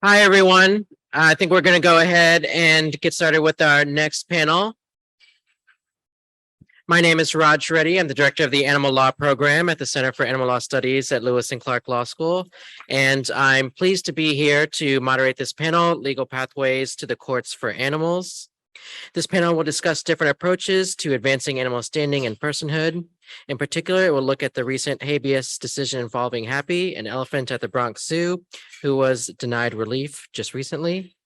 Hi, everyone. I think we're going to go ahead and get started with our next panel. My name is Raj Reddy. I'm the director of the Animal Law Program at the Center for Animal Law Studies at Lewis and Clark Law School. And I'm pleased to be here to moderate this panel, Legal Pathways to the Courts for Animals. This panel will discuss different approaches to advancing animal standing and personhood. In particular, it will look at the recent habeas decision involving Happy, an elephant at the Bronx Zoo, who was denied relief just recently.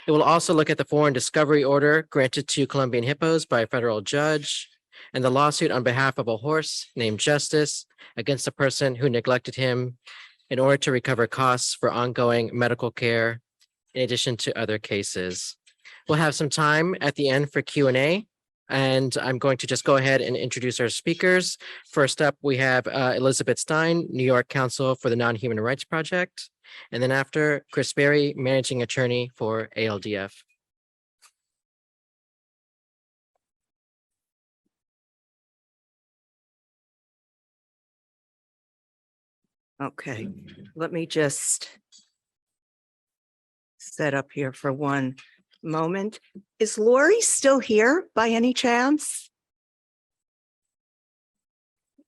It will also look at the foreign discovery order granted to Colombian hippos by a federal judge and the lawsuit on behalf of a horse named Justice against a person who neglected him in order to recover costs for ongoing medical care, in addition to other cases. We'll have some time at the end for Q&A, and I'm going to just go ahead and introduce our speakers. First up, we have Elizabeth Stein, New York Counsel for the Nonhuman Rights Project, and then after, Chris Berry, Managing Attorney for ALDF. Okay, let me just set up here for one moment. Is Lori still here by any chance?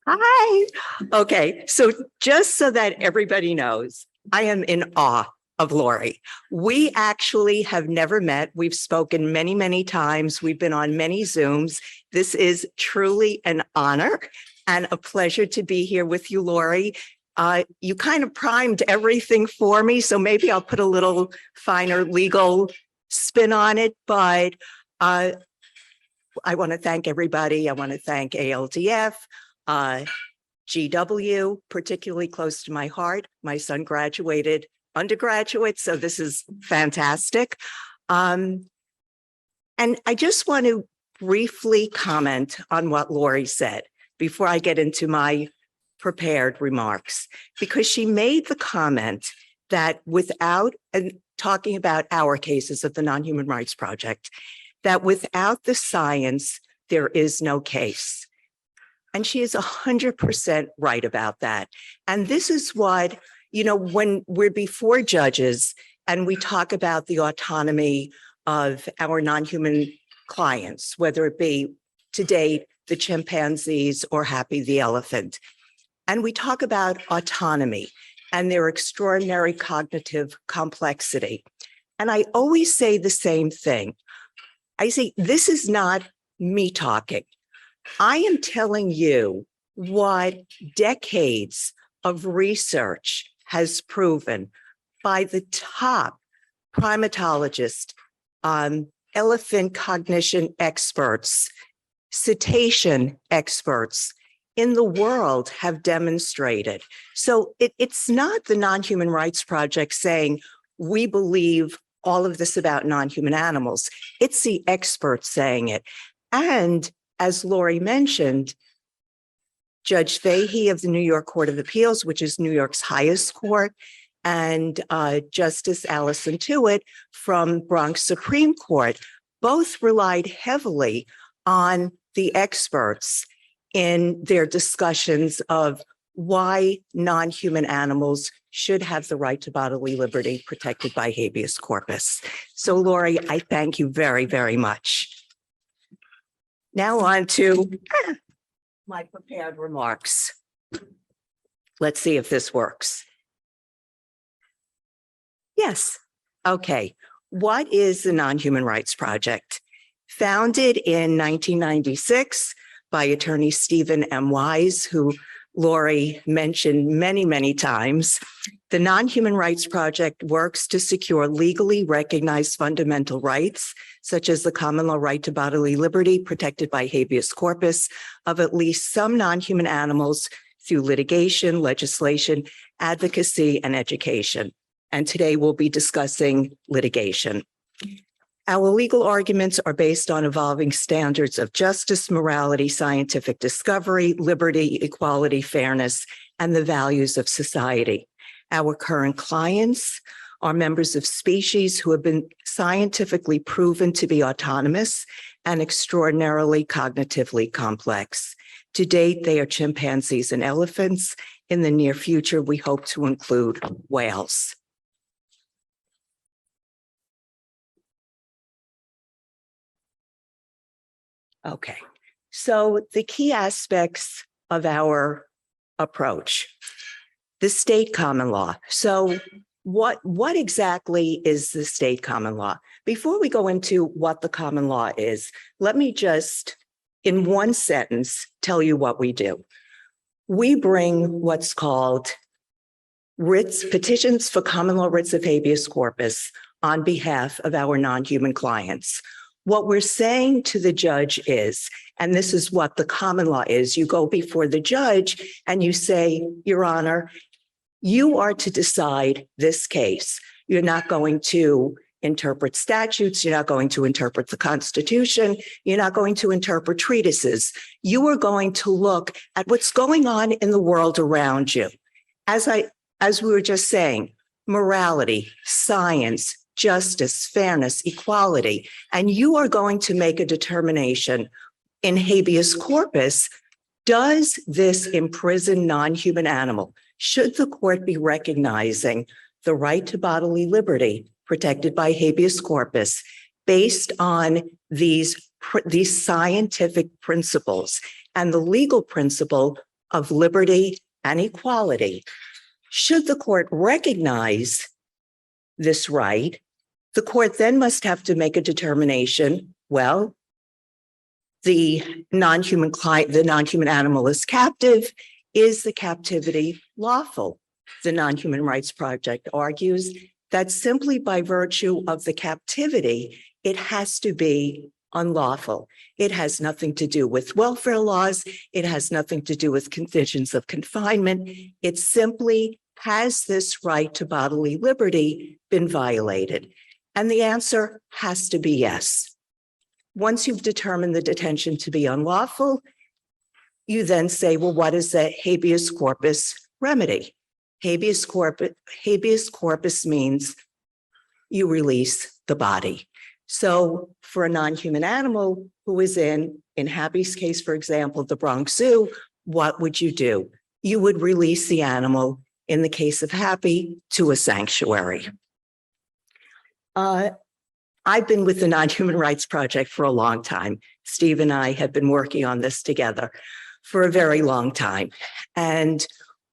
Hi. Okay, so just so that everybody knows, I am in awe of Lori. We actually have never met. We've spoken many, many times. We've been on many Zooms. This is truly an honor and a pleasure to be here with you, Lori. You kind of primed everything for me, so maybe I'll put a little finer legal spin on it, but I want to thank everybody. I want to thank ALDF, GW, particularly close to my heart. My son graduated undergraduate, so this is fantastic. And I just want to briefly comment on what Lori said before I get into my prepared remarks, because she made the comment that without, and talking about our cases of the Nonhuman Rights Project, that without the science, there is no case. And she is 100% right about that. And this is what, you know, when we're before judges and we talk about the autonomy of our non-human clients, whether it be to date, the chimpanzees or Happy the elephant, and we talk about autonomy and their extraordinary cognitive complexity. And I always say the same thing. I say, this is not me talking. I am telling you what decades of research has proven by the top primatologists, elephant cognition experts, cetacean experts in the world have demonstrated. So it's not the Non-Human Rights Project saying, we believe all of this about non-human animals. It's the experts saying it. And as Lori mentioned, Judge Fahey of the New York Court of Appeals, which is New York's highest court, and Justice Allison Tuitt from Bronx Supreme Court, both relied heavily on the experts in their discussions of why non-human animals should have the right to bodily liberty protected by habeas corpus. So, Lori, I thank you very, very much. Now on to my prepared remarks. Let's see if this works. Yes. Okay. What is the Non-Human Rights Project? Founded in 1996 by attorney Stephen M. Wise, who Lori mentioned many, many times. The Non-Human Rights Project works to secure legally recognized fundamental rights, such as the common law right to bodily liberty protected by habeas corpus of at least some non-human animals through litigation, legislation, advocacy, and education. And today we'll be discussing litigation. Our legal arguments are based on evolving standards of justice, morality, scientific discovery, liberty, equality, fairness, and the values of society. Our current clients are members of species who have been scientifically proven to be autonomous and extraordinarily cognitively complex. To date, they are chimpanzees and elephants. In the near future, we hope to include whales. Okay, so the key aspects of our approach, the state common law. So what exactly is the state common law? Before we go into what the common law is, let me just, in one sentence, tell you what we do. We bring what's called petitions for common law writs of habeas corpus on behalf of our non-human clients. What we're saying to the judge is, and this is what the common law is, you go before the judge and you say, Your Honor, you are to decide this case. You're not going to interpret statutes. You're not going to interpret the Constitution. You're not going to interpret treatises. You are going to look at what's going on in the world around you. As we were just saying, morality, science, justice, fairness, equality, and you are going to make a determination in habeas corpus. Does this imprisoned non-human animal, should the court be recognizing the right to bodily liberty protected by habeas corpus based on these scientific principles and the legal principle of liberty and equality? Should the court recognize this right, the court then must have to make a determination, well, the non-human animal is captive. Is the captivity lawful? The Non-Human Rights Project argues that simply by virtue of the captivity, it has to be unlawful. It has nothing to do with welfare laws. It has nothing to do with conditions of confinement. It simply, has this right to bodily liberty been violated? And the answer has to be yes. Once you've determined the detention to be unlawful, you then say, well, what is the habeas corpus remedy? Habeas corpus means you release the body. So for a non-human animal who is in Happy's case, for example, the Bronx Zoo, what would you do? You would release the animal, in the case of Happy, to a sanctuary. I've been with the Non-Human Rights Project for a long time. Steve and I have been working on this together for a very long time. And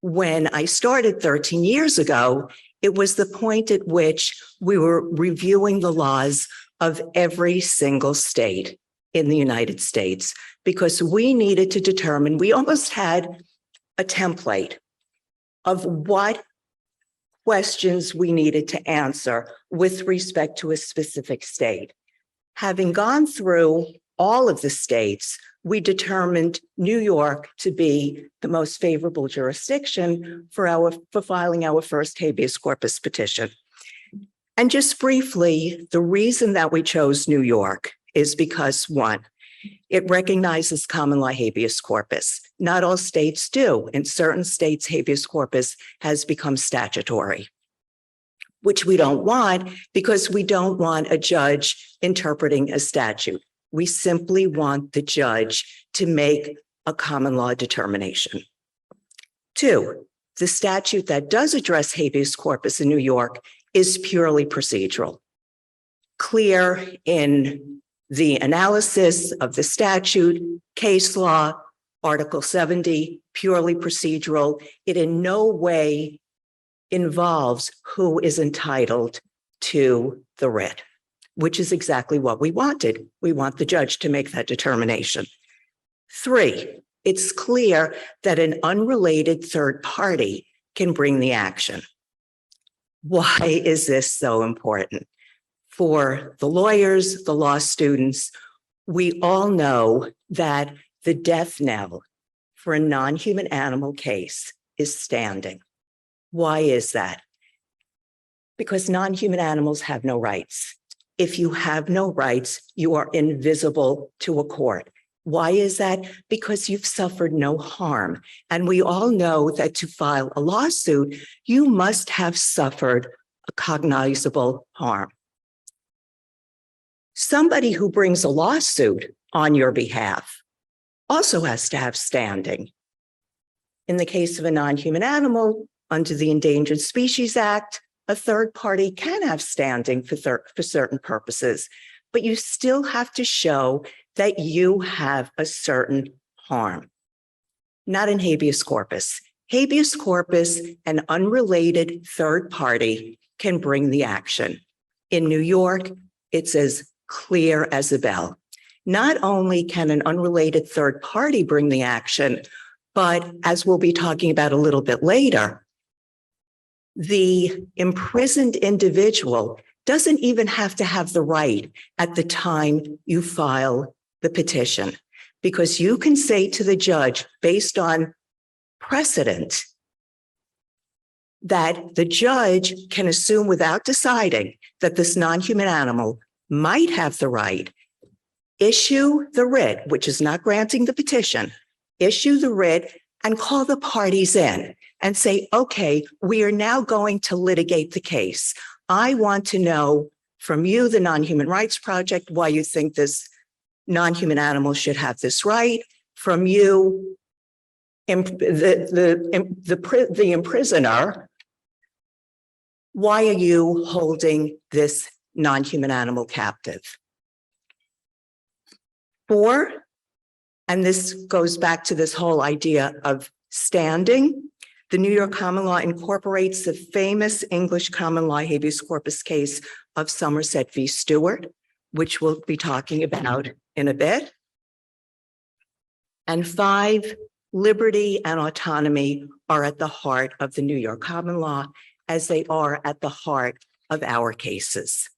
when I started 13 years ago, it was the point at which we were reviewing the laws of every single state in the United States, because we needed to determine, we almost had a template of what questions we needed to answer with respect to a specific state. Having gone through all of the states, we determined New York to be the most favorable jurisdiction for filing our first habeas corpus petition. And just briefly, the reason that we chose New York is because, one, it recognizes common law habeas corpus. Not all states do. In certain states, habeas corpus has become statutory, which we don't want, because we don't want a judge interpreting a statute. We simply want the judge to make a common law determination. Two, the statute that does address habeas corpus in New York is purely procedural. Clear in the analysis of the statute, case law, Article 70, purely procedural. It in no way involves who is entitled to the writ, which is exactly what we wanted. We want the judge to make that determination. Three, it's clear that an unrelated third party can bring the action. Why is this so important? For the lawyers, the law students, we all know that the death knell for a non-human animal case is standing. Why is that? Because non-human animals have no rights. If you have no rights, you are invisible to a court. Why is that? Because you've suffered no harm. And we all know that to file a lawsuit, you must have suffered a cognizable harm. Somebody who brings a lawsuit on your behalf also has to have standing. In the case of a non-human animal, under the Endangered Species Act, a third party can have standing for certain purposes, but you still have to show that you have a certain harm. Not in habeas corpus. Habeas corpus, an unrelated third party can bring the action. In New York, it's as clear as a bell. Not only can an unrelated third party bring the action, but as we'll be talking about a little bit later, the imprisoned individual doesn't even have to have the right at the time you file the petition, because you can say to the judge, based on precedent, that the judge can assume without deciding that this non-human animal might have the right, issue the writ, which is not granting the petition, issue the writ and call the parties in and say, okay, we are now going to litigate the case. I want to know from you, the Non-Human Rights Project, why you think this non-human animal should have this right. From you, the imprisoner, why are you holding this non-human animal captive? 4, and this goes back to this whole idea of standing. The New York common law incorporates the famous English common law habeas corpus case of Somerset v. Stewart, which we'll be talking about in a bit. And 5, liberty and autonomy are at the heart of the New York common law, as they are at the heart of our cases.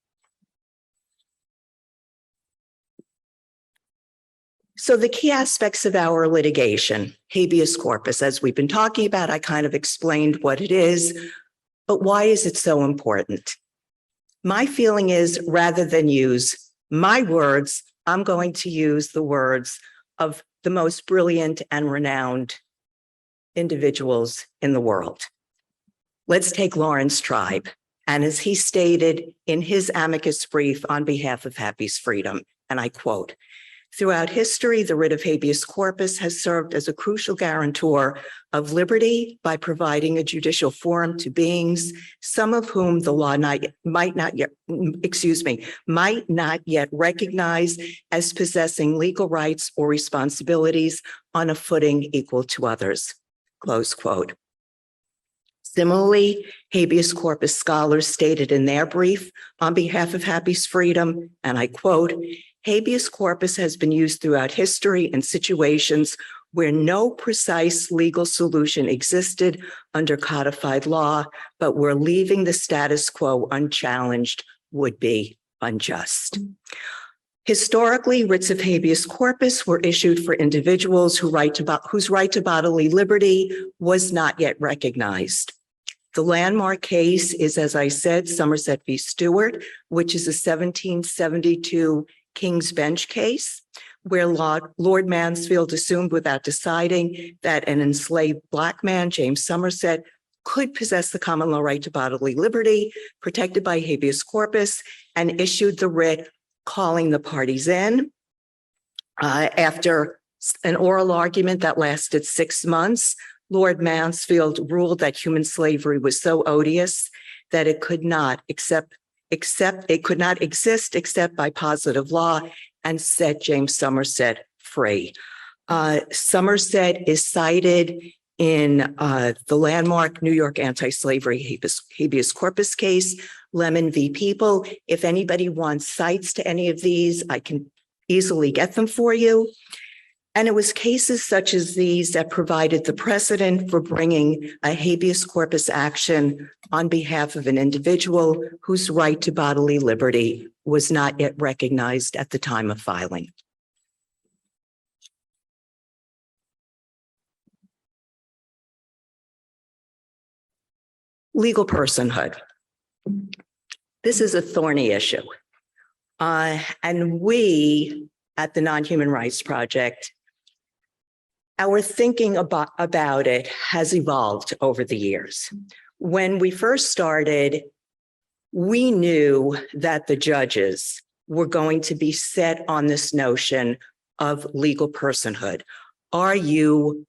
So the key aspects of our litigation, habeas corpus, as we've been talking about, I kind of explained what it is, but why is it so important? My feeling is, rather than use my words, I'm going to use the words of the most brilliant and renowned individuals in the world. Let's take Lawrence Tribe. And as he stated in his amicus brief on behalf of Happy's Freedom, and I quote, "Throughout history, the writ of habeas corpus has served as a crucial guarantor of liberty by providing a judicial forum to beings, some of whom the law might not yet recognize as possessing legal rights or responsibilities on a footing equal to others." Close quote. Similarly, habeas corpus scholars stated in their brief on behalf of Happy's Freedom, and I quote, "Habeas corpus has been used throughout history in situations where no precise legal solution existed under codified law, but where leaving the status quo unchallenged would be unjust." Historically, writs of habeas corpus were issued for individuals whose right to bodily liberty was not yet recognized. The landmark case is, as I said, Somerset v. Stewart, which is a 1772 King's Bench case, where Lord Mansfield assumed without deciding that an enslaved Black man, James Somerset, could possess the common law right to bodily liberty protected by habeas corpus, and issued the writ calling the parties in. After an oral argument that lasted 6 months, Lord Mansfield ruled that human slavery was so odious that it could not exist except by positive law, and set James Somerset free. Somerset is cited in the landmark New York anti-slavery habeas corpus case, Lemon v. People. If anybody wants cites to any of these, I can easily get them for you. And it was cases such as these that provided the precedent for bringing a habeas corpus action on behalf of an individual whose right to bodily liberty was not yet recognized at the time of filing. Legal personhood. This is a thorny issue. And we at the Non-Human Rights Project, our thinking about it has evolved over the years. When we first started, we knew that the judges were going to be set on this notion of legal personhood. Are you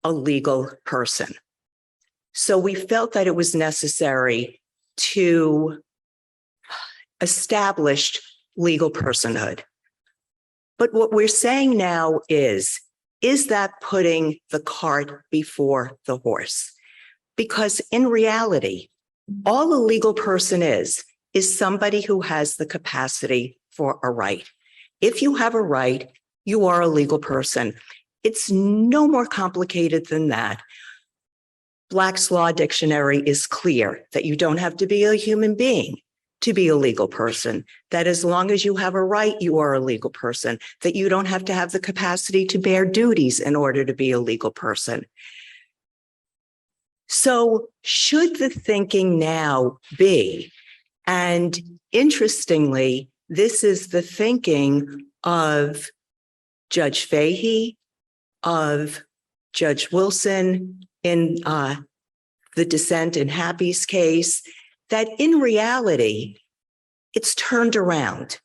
a legal person? So we felt that it was necessary to establish legal personhood. But what we're saying now is that putting the cart before the horse? Because in reality, all a legal person is somebody who has the capacity for a right. If you have a right, you are a legal person. It's no more complicated than that. Black's Law Dictionary is clear that you don't have to be a human being to be a legal person, that as long as you have a right, you are a legal person, that you don't have to have the capacity to bear duties in order to be a legal person. So should the thinking now be, and interestingly, this is the thinking of Judge Fahey, of Judge Wilson in the dissent in Habeas case, that in reality, it's turned around.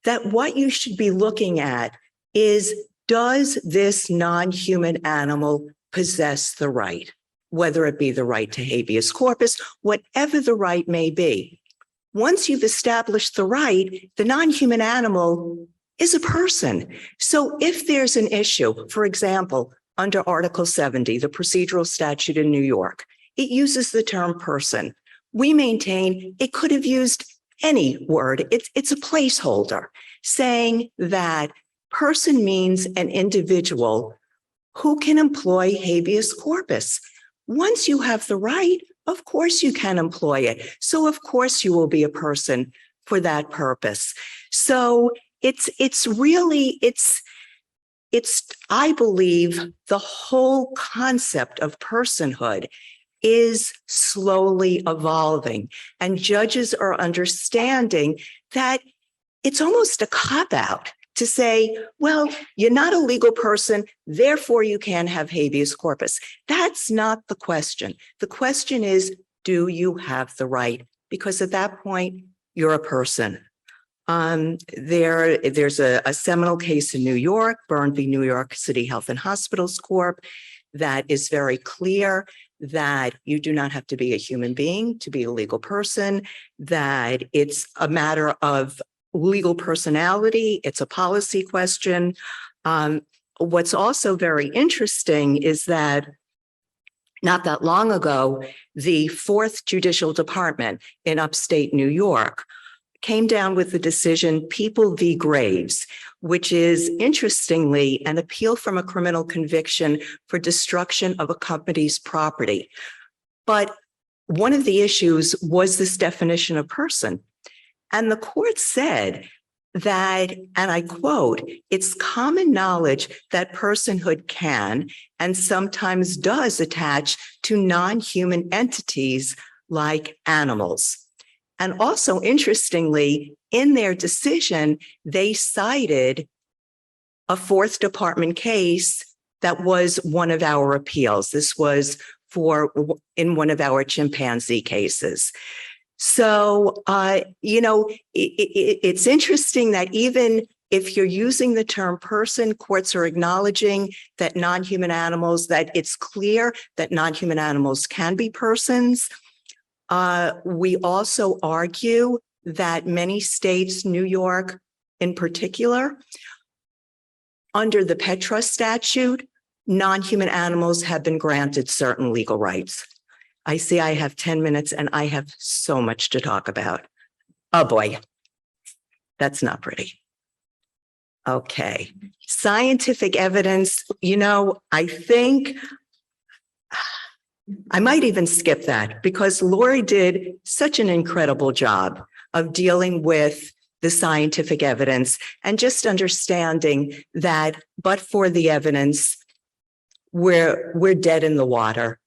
That what you should be looking at is, does this non-human animal possess the right? Whether it be the right to habeas corpus, whatever the right may be. Once you've established the right, the non-human animal is a person. So if there's an issue, for example, under Article 70, the procedural statute in New York, it uses the term person. We maintain it could have used any word. It's a placeholder saying that person means an individual who can employ habeas corpus. Once you have the right, of course you can employ it. So of course you will be a person for that purpose. So it's really, I believe the whole concept of personhood is slowly evolving, and judges are understanding that it's almost a cop-out to say, well, you're not a legal person, therefore you can't have habeas corpus. That's not the question. The question is, do you have the right? Because at that point, you're a person. There's a seminal case in New York, Byrne v. New York City Health and Hospitals Corp., that is very clear that you do not have to be a human being to be a legal person, that it's a matter of legal personality, it's a policy question. What's also very interesting is that not that long ago, the Fourth Judicial Department in upstate New York came down with the decision People v. Graves, which is interestingly an appeal from a criminal conviction for destruction of a company's property. But one of the issues was this definition of person. And the court said that, and I quote, it's common knowledge that personhood can and sometimes does attach to non-human entities like animals. And also, interestingly, in their decision, they cited a Fourth Department case that was one of our appeals. This was in one of our chimpanzee cases. So, it's interesting that even if you're using the term person, courts are acknowledging that non-human animals, that it's clear that non-human animals can be persons. We also argue that many states, New York in particular, under the pet trust statute, non-human animals have been granted certain legal rights. I see I have 10 minutes and I have so much to talk about. Oh boy, that's not pretty. Okay, scientific evidence, I think I might even skip that because Lori did such an incredible job of dealing with the scientific evidence and just understanding that, but for the evidence, we're dead in the water.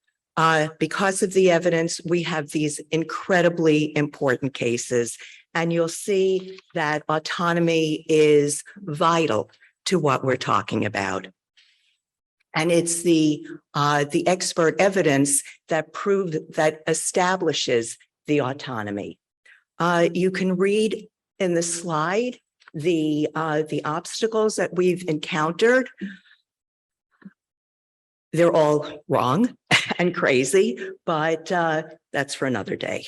Because of the evidence, we have these incredibly important cases, and you'll see that autonomy is vital to what we're talking about. And it's the expert evidence that establishes the autonomy. You can read in the slide the obstacles that we've encountered. They're all wrong and crazy, but that's for another day.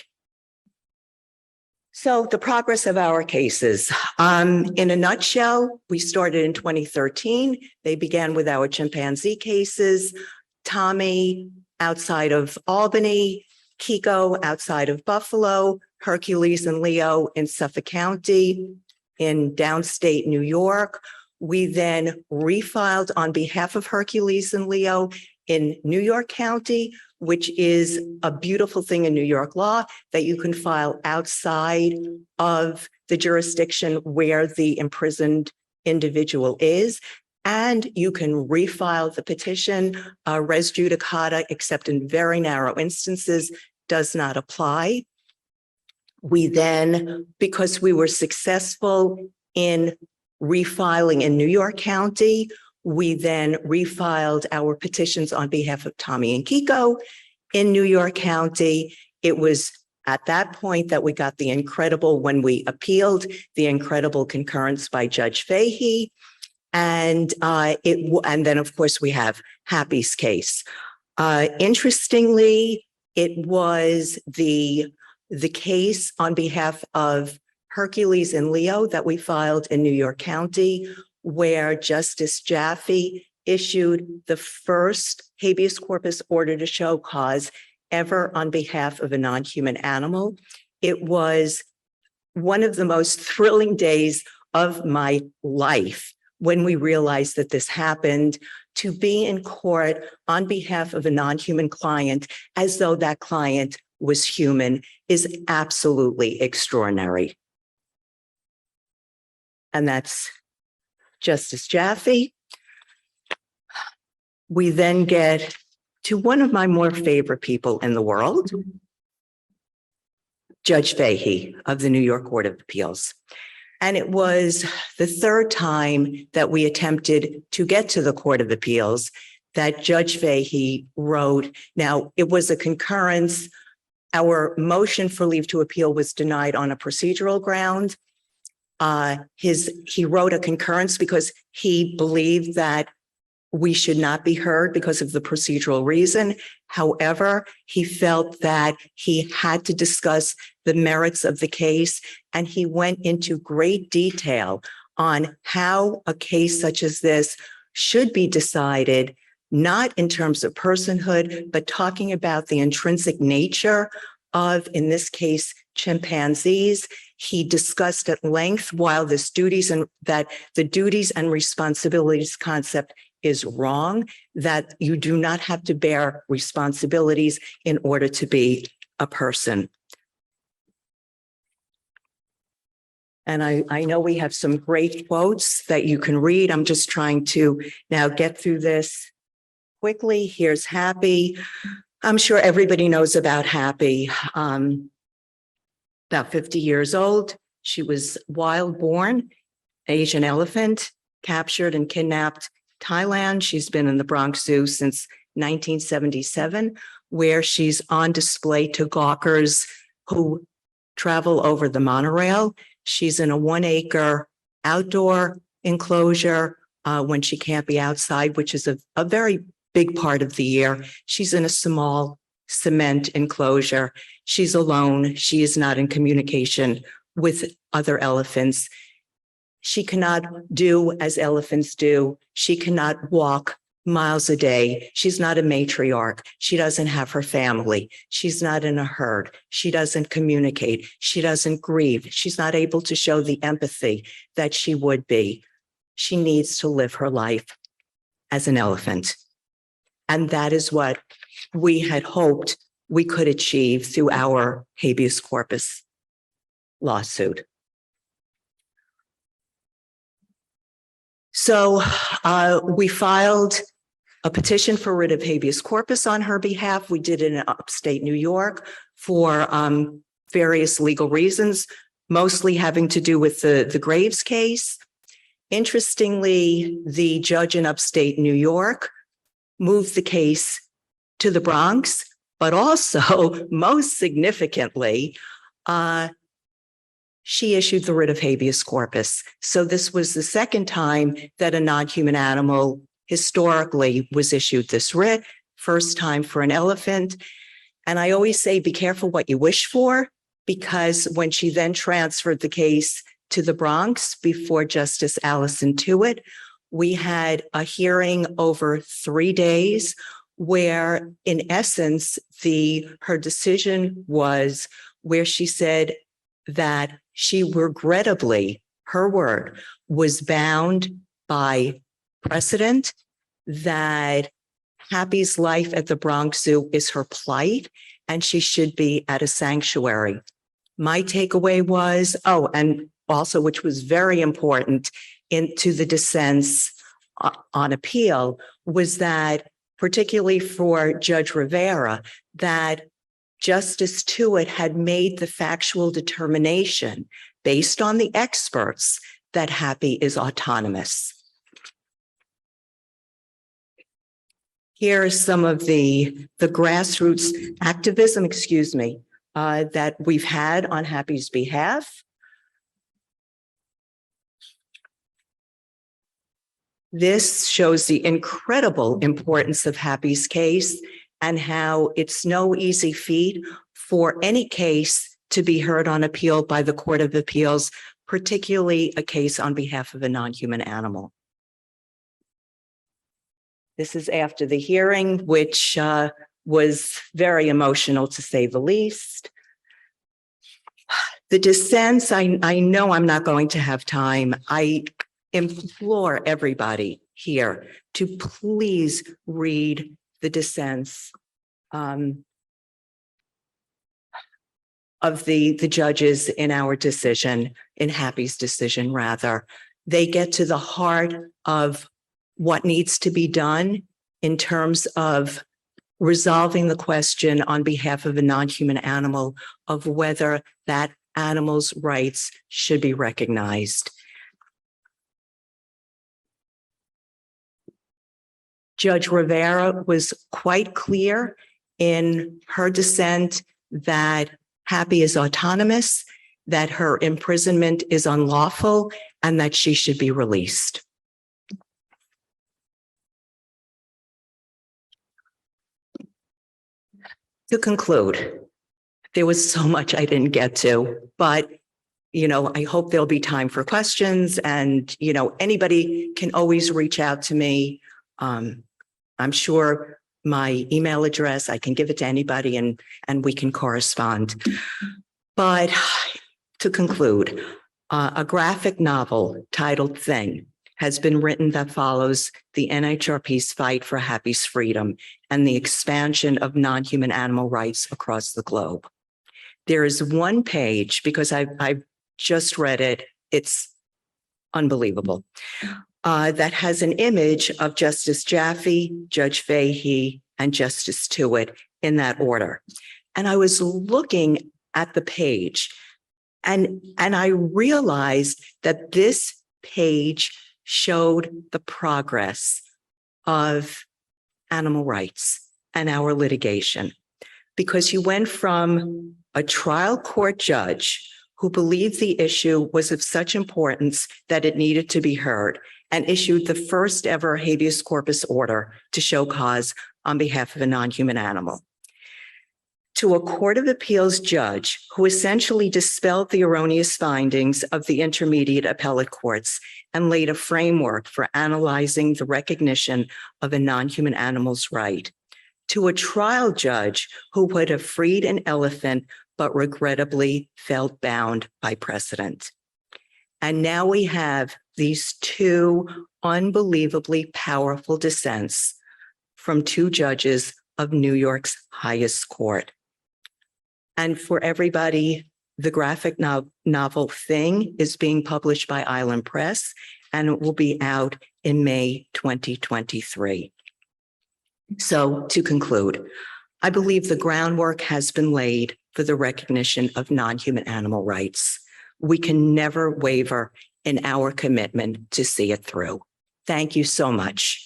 So the progress of our cases, in a nutshell, we started in 2013. They began with our chimpanzee cases, Tommy outside of Albany, Kiko outside of Buffalo, Hercules and Leo in Suffolk County, in downstate New York. We then refiled on behalf of Hercules and Leo in New York County, which is a beautiful thing in New York law, that you can file outside of the jurisdiction where the imprisoned individual is. And you can refile the petition. Res judicata, except in very narrow instances, does not apply. We then, because we were successful in refiling in New York County, we then refiled our petitions on behalf of Tommy and Kiko in New York County. It was at that point that we got the incredible, when we appealed, the incredible concurrence by Judge Fahey. And then, of course, we have Happy's case. Interestingly, it was the case on behalf of Hercules and Leo that we filed in New York County, where Justice Jaffe issued the first habeas corpus order to show cause ever on behalf of a non-human animal. It was one of the most thrilling days of my life when we realized that this happened, to be in court on behalf of a non-human client as though that client was human is absolutely extraordinary. And that's Justice Jaffe. We then get to one of my more favorite people in the world, Judge Fahey of the New York Court of Appeals. And it was the third time that we attempted to get to the Court of Appeals that Judge Fahey wrote. Now, it was a concurrence. Our motion for leave to appeal was denied on a procedural ground. He wrote a concurrence because he believed that we should not be heard because of the procedural reason. However, he felt that he had to discuss the merits of the case, and he went into great detail on how a case such as this should be decided, not in terms of personhood, but talking about the intrinsic nature of, in this case, chimpanzees. He discussed at length while the duties and responsibilities concept is wrong, that you do not have to bear responsibilities in order to be a person. And I know we have some great quotes that you can read. I'm just trying to now get through this quickly. Here's Happy. I'm sure everybody knows about Happy. About 50 years old. She was wild born, Asian elephant, captured and kidnapped Thailand. She's been in the Bronx Zoo since 1977, where she's on display to gawkers who travel over the monorail. She's in a 1-acre outdoor enclosure when she can't be outside, which is a very big part of the year. She's in a small cement enclosure. She's alone. She is not in communication with other elephants. She cannot do as elephants do. She cannot walk miles a day. She's not a matriarch. She doesn't have her family. She's not in a herd. She doesn't communicate. She doesn't grieve. She's not able to show the empathy that she would be. She needs to live her life as an elephant. And that is what we had hoped we could achieve through our habeas corpus lawsuit. So we filed a petition for writ of habeas corpus on her behalf. We did it in upstate New York for various legal reasons, mostly having to do with the Graves case. Interestingly, the judge in upstate New York moved the case to the Bronx, but also, most significantly, she issued the writ of habeas corpus. So this was the second time that a non-human animal historically was issued this writ, first time for an elephant. And I always say, be careful what you wish for, because when she then transferred the case to the Bronx before Justice Allison Tuitt, we had a hearing over 3 days where, in essence, her decision was where she said that she regrettably, her word, was bound by precedent, that Happy's life at the Bronx Zoo is her plight, and she should be at a sanctuary. My takeaway was, and also, which was very important into the dissents on appeal, was that, particularly for Judge Rivera, that Justice Tuitt had made the factual determination based on the experts that Happy is autonomous. Here is some of the grassroots activism, that we've had on Happy's behalf. This shows the incredible importance of Happy's case and how it's no easy feat for any case to be heard on appeal by the Court of Appeals, particularly a case on behalf of a non-human animal. This is after the hearing, which was very emotional, to say the least. The dissents, I know I'm not going to have time. I implore everybody here to please read the dissents of the judges in our decision, in Happy's decision, rather. They get to the heart of what needs to be done in terms of resolving the question on behalf of a non-human animal of whether that animal's rights should be recognized. Judge Rivera was quite clear in her dissent that Happy is autonomous, that her imprisonment is unlawful, and that she should be released. To conclude, there was so much I didn't get to, but I hope there'll be time for questions, and anybody can always reach out to me. I'm sure my email address, I can give it to anybody and we can correspond. But to conclude, a graphic novel titled Thing has been written that follows the NHRP's fight for Happy's freedom and the expansion of non-human animal rights across the globe. There is one page, because I've just read it, it's unbelievable, that has an image of Justice Jaffe, Judge Fahey, and Justice Tuitt in that order. And I was looking at the page and I realized that this page showed the progress of animal rights and our litigation, because you went from a trial court judge who believed the issue was of such importance that it needed to be heard and issued the first ever habeas corpus order to show cause on behalf of a non-human animal, to a Court of Appeals judge who essentially dispelled the erroneous findings of the intermediate appellate courts and laid a framework for analyzing the recognition of a non-human animal's right, to a trial judge who would have freed an elephant but regrettably felt bound by precedent. And now we have these two unbelievably powerful dissents from two judges of New York's highest court. And for everybody, the graphic novel Thing is being published by Island Press, and it will be out in May 2023. So to conclude, I believe the groundwork has been laid for the recognition of non-human animal rights. We can never waver in our commitment to see it through. Thank you so much.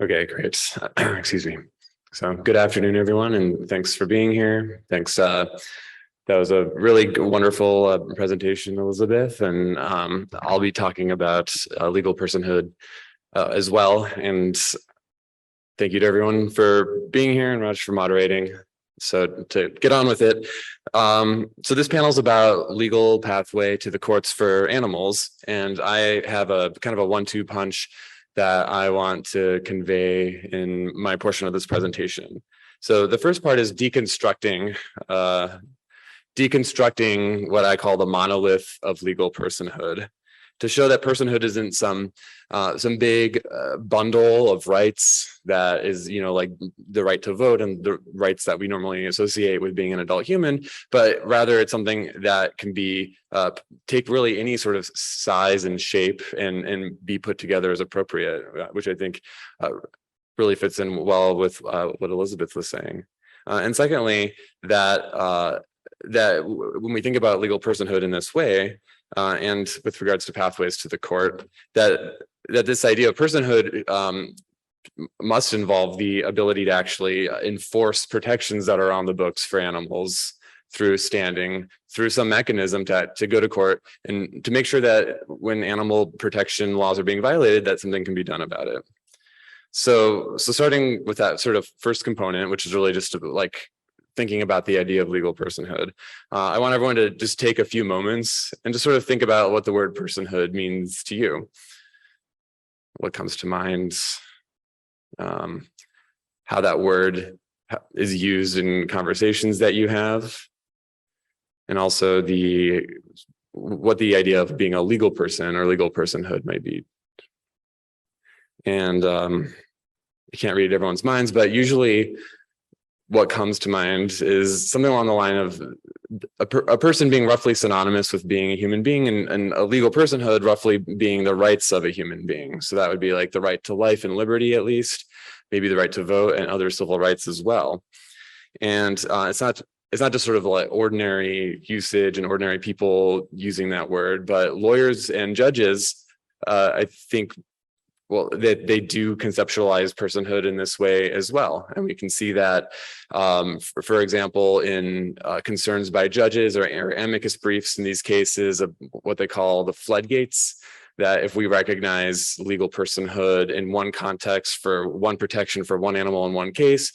Okay, great. Excuse me. So good afternoon, everyone, and thanks for being here. Thanks. That was a really wonderful presentation, Elizabeth, and I'll be talking about legal personhood as well. And thank you to everyone for being here and Raj for moderating. So to get on with it, so this panel is about legal pathway to the courts for animals, and I have a kind of a 1-2 punch that I want to convey in my portion of this presentation. So the first part is deconstructing what I call the monolith of legal personhood, to show that personhood isn't some big bundle of rights that is, like the right to vote and the rights that we normally associate with being an adult human, but rather it's something that can be take really any sort of size and shape and be put together as appropriate, which I think really fits in well with what Elizabeth was saying. And secondly, that when we think about legal personhood in this way, and with regards to pathways to the court, that this idea of personhood must involve the ability to actually enforce protections that are on the books for animals through standing, through some mechanism to go to court and to make sure that when animal protection laws are being violated, that something can be done about it. So starting with that sort of first component, which is really just like thinking about the idea of legal personhood, I want everyone to just take a few moments and just sort of think about what the word personhood means to you. What comes to mind? How that word is used in conversations that you have, and also what the idea of being a legal person or legal personhood might be. And I can't read everyone's minds, but usually what comes to mind is something along the line of a person being roughly synonymous with being a human being, and a legal personhood roughly being the rights of a human being. So that would be like the right to life and liberty, at least, maybe the right to vote and other civil rights as well. And it's not just sort of like ordinary usage and ordinary people using that word, but lawyers and judges, I think, that they do conceptualize personhood in this way as well. And we can see that, for example, in concerns by judges or amicus briefs in these cases of what they call the floodgates, that if we recognize legal personhood in one context for one protection for one animal in one case,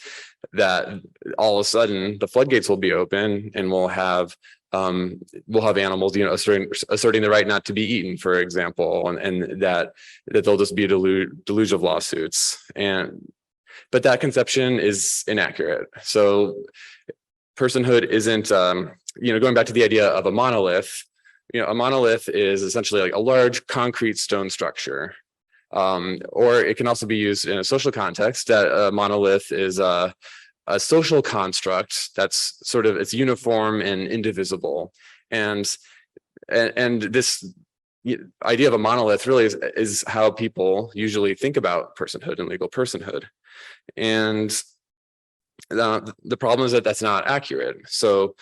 that all of a sudden the floodgates will be open and we'll have animals, asserting the right not to be eaten, for example, and that there'll just be a deluge of lawsuits. But that conception is inaccurate. So personhood isn't, going back to the idea of a monolith. A monolith is essentially like a large concrete stone structure, or it can also be used in a social context. That a monolith is a social construct that's sort of, it's uniform and indivisible. And this idea of a monolith really is how people usually think about personhood and legal personhood. And the problem is that that's not accurate. So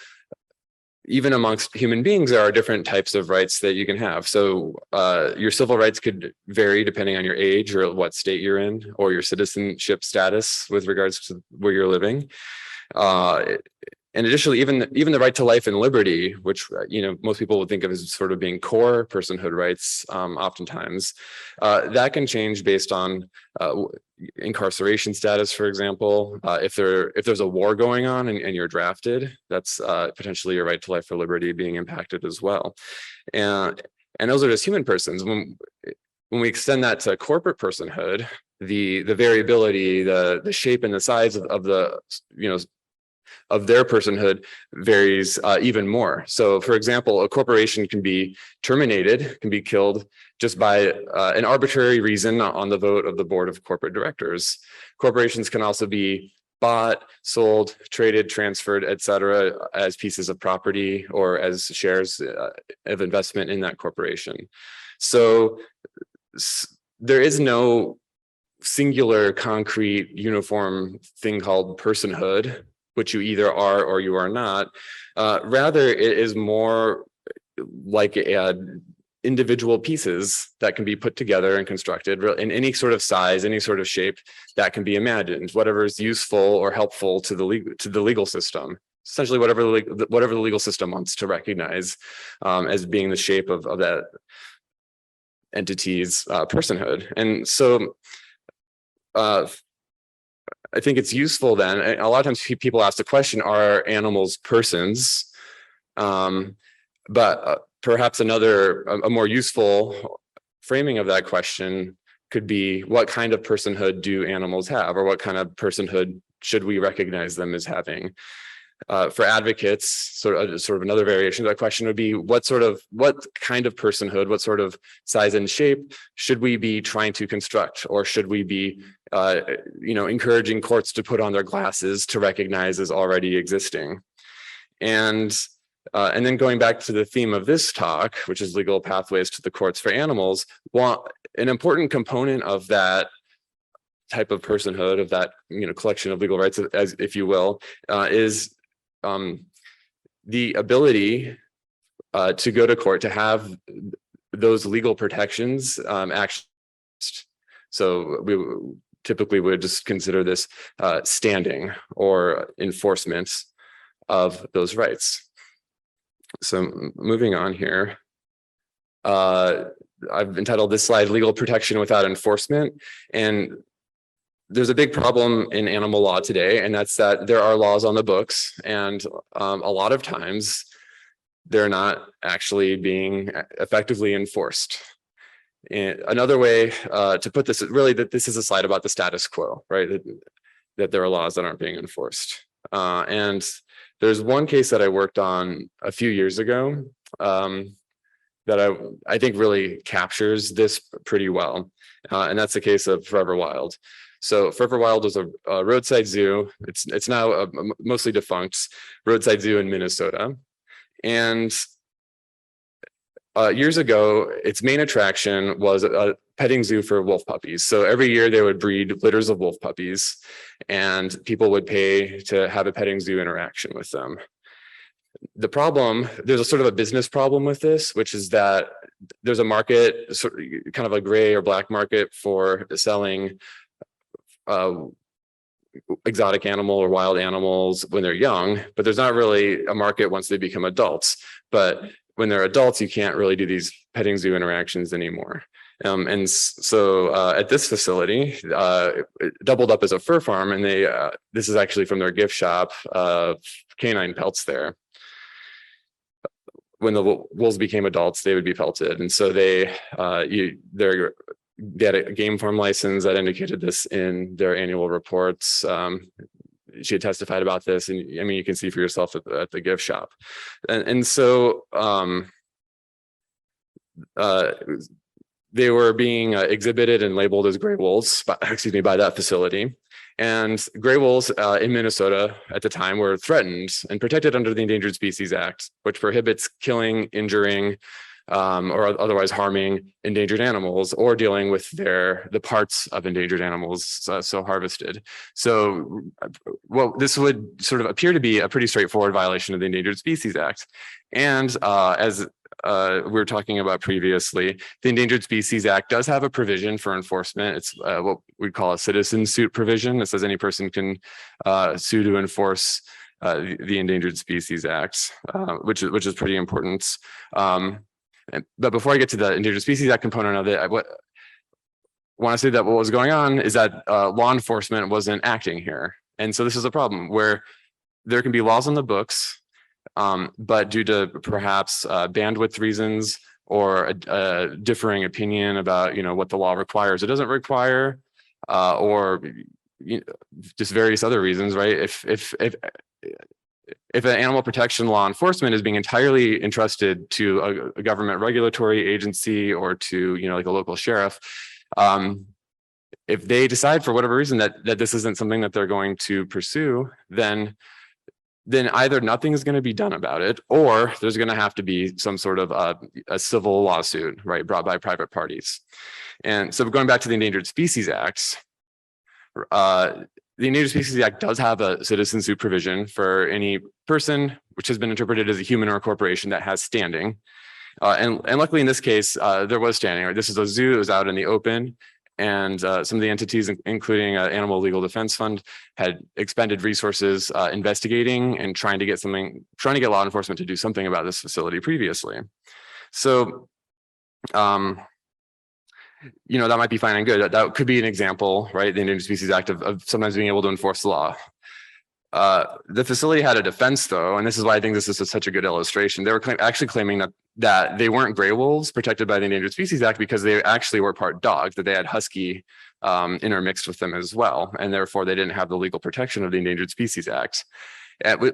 even amongst human beings, there are different types of rights that you can have. So your civil rights could vary depending on your age or what state you're in, or your citizenship status with regards to where you're living. And additionally, even the right to life and liberty, which most people would think of as sort of being core personhood rights, oftentimes, that can change based on incarceration status, for example. If there's a war going on and you're drafted, that's potentially your right to life or liberty being impacted as well. And those are just human persons. When we extend that to corporate personhood, the variability, the shape and the size of the of their personhood varies even more. So, for example, a corporation can be terminated, can be killed just by an arbitrary reason on the vote of the board of corporate directors. Corporations can also be bought, sold, traded, transferred, etc., as pieces of property or as shares of investment in that corporation. So there is no singular, concrete, uniform thing called personhood, which you either are or you are not. Rather, it is more like individual pieces that can be put together and constructed in any sort of size, any sort of shape that can be imagined, whatever is useful or helpful to the legal system. Essentially, whatever the legal system wants to recognize as being the shape of that entity's personhood. And so I think it's useful then. A lot of times people ask the question, are animals persons? But perhaps a more useful framing of that question could be, what kind of personhood do animals have, or what kind of personhood should we recognize them as having? For advocates, sort of another variation of that question would be, what kind of personhood, what sort of size and shape should we be trying to construct, or should we be encouraging courts to put on their glasses to recognize as already existing? And then going back to the theme of this talk, which is legal pathways to the courts for animals, an important component of that type of personhood, of that collection of legal rights, as if you will, is the ability to go to court, to have those legal protections actually. So we typically would just consider this standing or enforcement of those rights. So moving on here, I've entitled this slide "Legal Protection Without Enforcement." And there's a big problem in animal law today, and that's that there are laws on the books, and a lot of times they're not actually being effectively enforced. And another way to put this is really that this is a slide about the status quo, right? That there are laws that aren't being enforced. And there's one case that I worked on a few years ago that I think really captures this pretty well. And that's the case of Forever Wild. So Forever Wild was a roadside zoo. It's now a mostly defunct roadside zoo in Minnesota. And years ago, its main attraction was a petting zoo for wolf puppies. So every year they would breed litters of wolf puppies, and people would pay to have a petting zoo interaction with them. The problem, there's a sort of a business problem with this, which is that there's a market, kind of a gray or black market for selling exotic animal or wild animals when they're young, but there's not really a market once they become adults. But when they're adults, you can't really do these petting zoo interactions anymore. And so at this facility, it doubled up as a fur farm, and this is actually from their gift shop of canine pelts there. When the wolves became adults, they would be pelted. And so they had a game farm license that indicated this in their annual reports. She had testified about this, and I mean, you can see for yourself at the gift shop. And so they were being exhibited and labeled as gray wolves, by that facility. And gray wolves in Minnesota at the time were threatened and protected under the Endangered Species Act, which prohibits killing, injuring, or otherwise harming endangered animals, or dealing with the parts of endangered animals so harvested. So, well, this would sort of appear to be a pretty straightforward violation of the Endangered Species Act. And as we were talking about previously, the Endangered Species Act does have a provision for enforcement. It's what we'd call a citizen suit provision. It says any person can sue to enforce the Endangered Species Act, which is pretty important. But before I get to the Endangered Species Act component of it, I want to say that what was going on is that law enforcement wasn't acting here. And so this is a problem where there can be laws on the books, but due to perhaps bandwidth reasons or a differing opinion about what the law requires, it doesn't require, or just various other reasons, right? If an animal protection law enforcement is being entirely entrusted to a government regulatory agency or to like a local sheriff, if they decide for whatever reason that this isn't something that they're going to pursue, then either nothing is going to be done about it, or there's going to have to be some sort of a civil lawsuit, right, brought by private parties. And so going back to the Endangered Species Act, the Endangered Species Act does have a citizen suit provision for any person, which has been interpreted as a human or a corporation that has standing. And luckily in this case, there was standing. Right? This is a zoo. It was out in the open. And some of the entities, including Animal Legal Defense Fund, had expended resources investigating and trying to get law enforcement to do something about this facility previously. So, you know, that might be fine and good. That could be an example, right? The Endangered Species Act of sometimes being able to enforce the law. The facility had a defense, though, and this is why I think this is such a good illustration. They were actually claiming that they weren't gray wolves protected by the Endangered Species Act because they actually were part dogs, that they had husky intermixed with them as well, and therefore they didn't have the legal protection of the Endangered Species Act,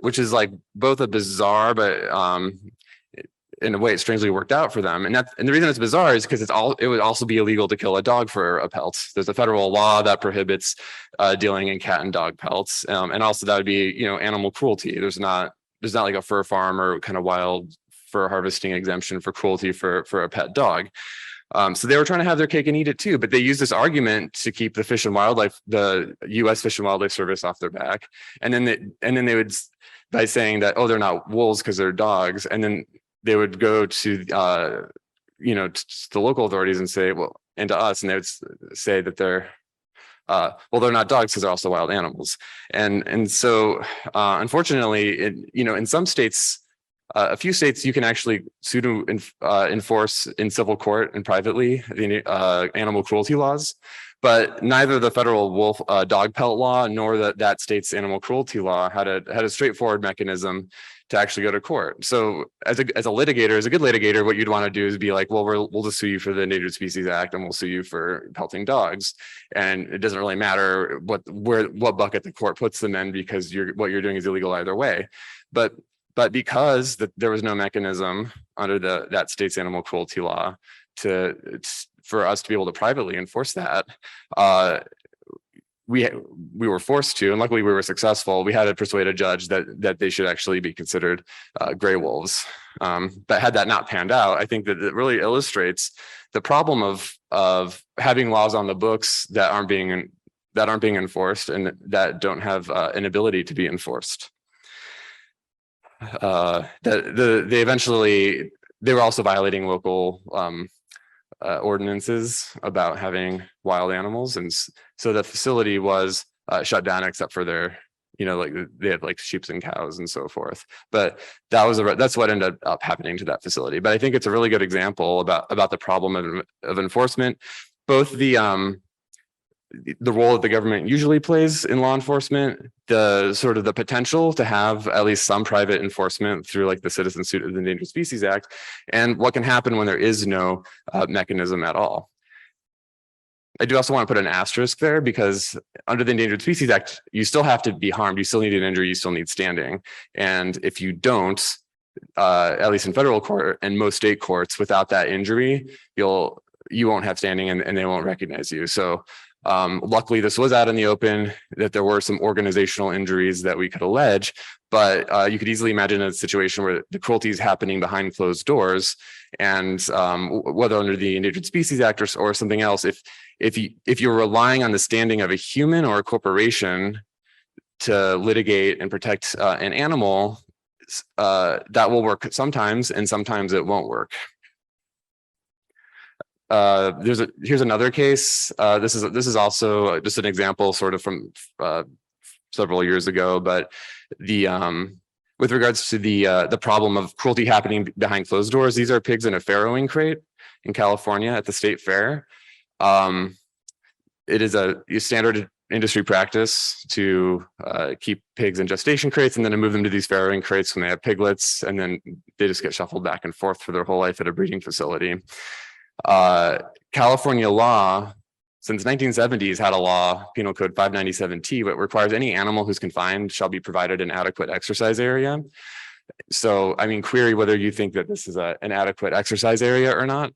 which is like both a bizarre but in a way it strangely worked out for them. And the reason it's bizarre is because it would also be illegal to kill a dog for a pelt. There's a federal law that prohibits dealing in cat and dog pelts. And also that would be, you know, animal cruelty. There's not like a fur farm or kind of wild fur harvesting exemption for cruelty for a pet dog. So they were trying to have their cake and eat it too, but they used this argument to keep the U.S. Fish and Wildlife Service off their back. And then they would, by saying that, oh, they're not wolves because they're dogs. And then they would go to, you know, to the local authorities and say, well, and to us, and they would say that they're not dogs because they're also wild animals. And so, unfortunately, you know, in some states, a few states, you can actually sue to enforce in civil court and privately the animal cruelty laws, but neither the federal wolf dog pelt law nor that state's animal cruelty law had a straightforward mechanism to actually go to court. So as a good litigator, what you'd want to do is be like, well, we'll just sue you for the Endangered Species Act and we'll sue you for pelting dogs. And it doesn't really matter what bucket the court puts them in because what you're doing is illegal either way. But because there was no mechanism under that state's animal cruelty law for us to be able to privately enforce that, we were forced to, and luckily we were successful. We had to persuade a judge that they should actually be considered gray wolves. But had that not panned out, I think that it really illustrates the problem of having laws on the books that aren't being enforced and that don't have an ability to be enforced. They were also violating local ordinances about having wild animals, and so the facility was shut down except for their, you know, like they had like sheep and cows and so forth. But that's what ended up happening to that facility. But I think it's a really good example about the problem of enforcement, both the role that the government usually plays in law enforcement, the sort of the potential to have at least some private enforcement through like the citizen suit of the Endangered Species Act, and what can happen when there is no mechanism at all. I do also want to put an asterisk there because under the Endangered Species Act, you still have to be harmed. You still need an injury. You still need standing. And if you don't, at least in federal court and most state courts, without that injury, you won't have standing and they won't recognize you. So luckily, this was out in the open, that there were some organizational injuries that we could allege, but you could easily imagine a situation where the cruelty is happening behind closed doors, and whether under the Endangered Species Act or something else, if you're relying on the standing of a human or a corporation to litigate and protect an animal, that will work sometimes, and sometimes it won't work. Here's another case. This is also just an example sort of from several years ago, but with regards to the problem of cruelty happening behind closed doors, these are pigs in a farrowing crate in California at the state fair. It is a standard industry practice to keep pigs in gestation crates and then to move them to these farrowing crates when they have piglets, and then they just get shuffled back and forth for their whole life at a breeding facility. California law since 1970s had a law, Penal Code 597T, that requires any animal who's confined shall be provided an adequate exercise area. So, I mean, query whether you think that this is an adequate exercise area or not.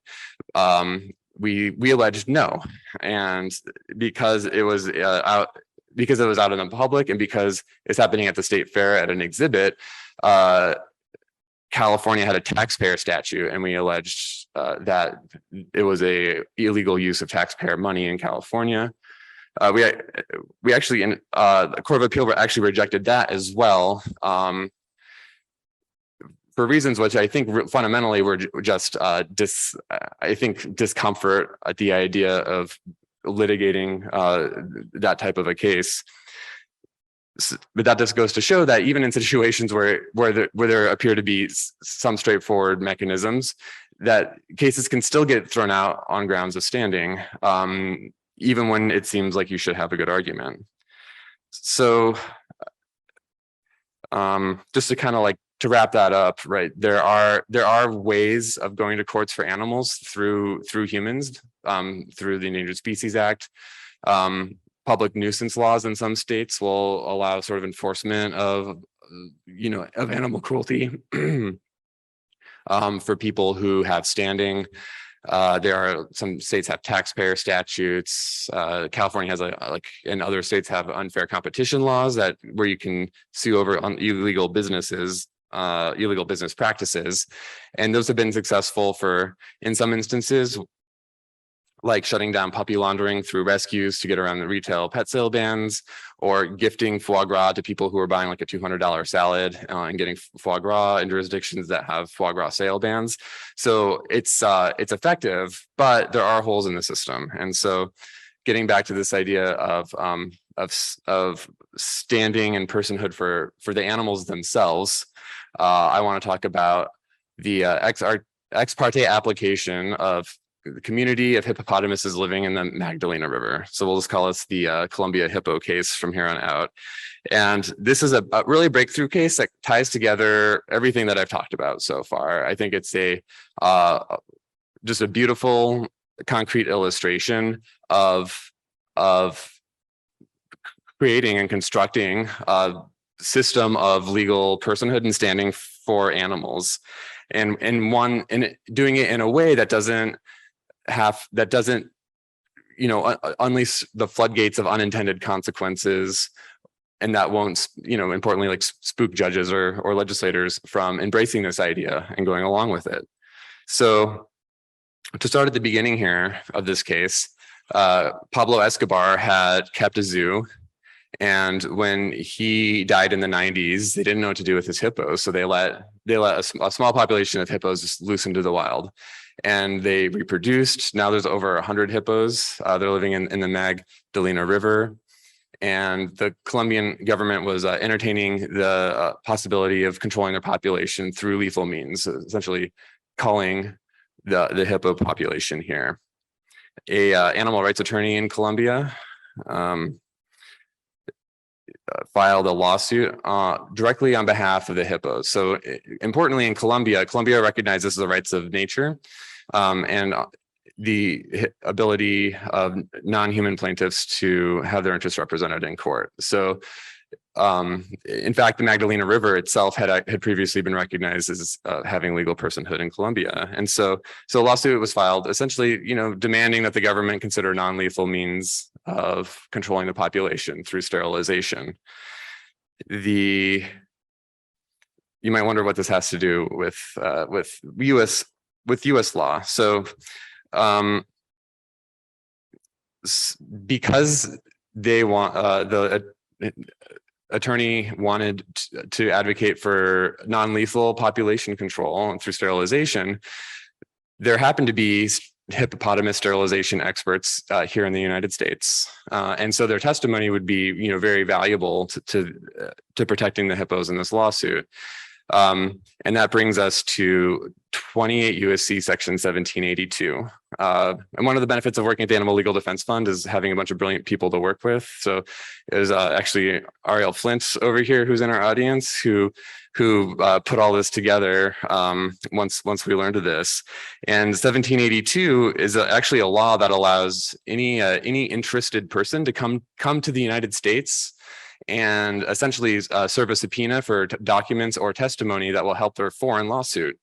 We alleged no, and because it was out in the public, and because it's happening at the state fair at an exhibit, California had a taxpayer statute, and we alleged that it was a illegal use of taxpayer money in California. We actually, the Court of Appeal actually rejected that as well. for reasons which I think fundamentally were just discomfort at the idea of litigating that type of a case. But that just goes to show that even in situations where there appear to be some straightforward mechanisms, that cases can still get thrown out on grounds of standing, even when it seems like you should have a good argument. So just to kind of like to wrap that up, right? There are ways of going to courts for animals through humans, through the Endangered Species Act. Public nuisance laws in some states will allow sort of enforcement of animal cruelty for people who have standing. There are some states have taxpayer statutes. California has and other states have unfair competition laws where you can sue over illegal business practices, and those have been successful in some instances, like shutting down puppy laundering through rescues to get around the retail pet sale bans, or gifting foie gras to people who are buying like a $200 salad and getting foie gras in jurisdictions that have foie gras sale bans. So it's effective, but there are holes in the system. And so getting back to this idea of standing and personhood for the animals themselves, I want to talk about the ex parte application of the community of hippopotamuses living in the Magdalena River. So we'll just call this the Columbia hippo case from here on out. And this is a really breakthrough case that ties together everything that I've talked about so far. I think it's just a beautiful concrete illustration of creating and constructing a system of legal personhood and standing for animals, and doing it in a way that doesn't unleash the floodgates of unintended consequences, and that won't, importantly, like spook judges or legislators from embracing this idea and going along with it. So to start at the beginning here of this case, Pablo Escobar had kept a zoo, and when he died in the 90s, they didn't know what to do with his hippos, so they let a small population of hippos just loose into the wild. And they reproduced. Now there's over 100 hippos. They're living in the Magdalena River. And the Colombian government was entertaining the possibility of controlling their population through lethal means, essentially culling the hippo population here. A animal rights attorney in Colombia filed a lawsuit directly on behalf of the hippos. So importantly, in Colombia recognizes the rights of nature and the ability of non-human plaintiffs to have their interests represented in court. So in fact, the Magdalena River itself had previously been recognized as having legal personhood in Colombia. And so a lawsuit was filed essentially, demanding that the government consider non-lethal means of controlling the population through sterilization. You might wonder what this has to do with US law. So because they want the attorney wanted to advocate for non-lethal population control through sterilization, there happened to be hippopotamus sterilization experts here in the United States, and so their testimony would be, very valuable to protecting the hippos in this lawsuit. And that brings us to 28 USC section 1782. And one of the benefits of working at the Animal Legal Defense Fund is having a bunch of brilliant people to work with. So there's actually Ariel Flint over here, who's in our audience, who put all this together once we learned of this. And 1782 is actually a law that allows any interested person to come to the United States and essentially serve a subpoena for documents or testimony that will help their foreign lawsuit.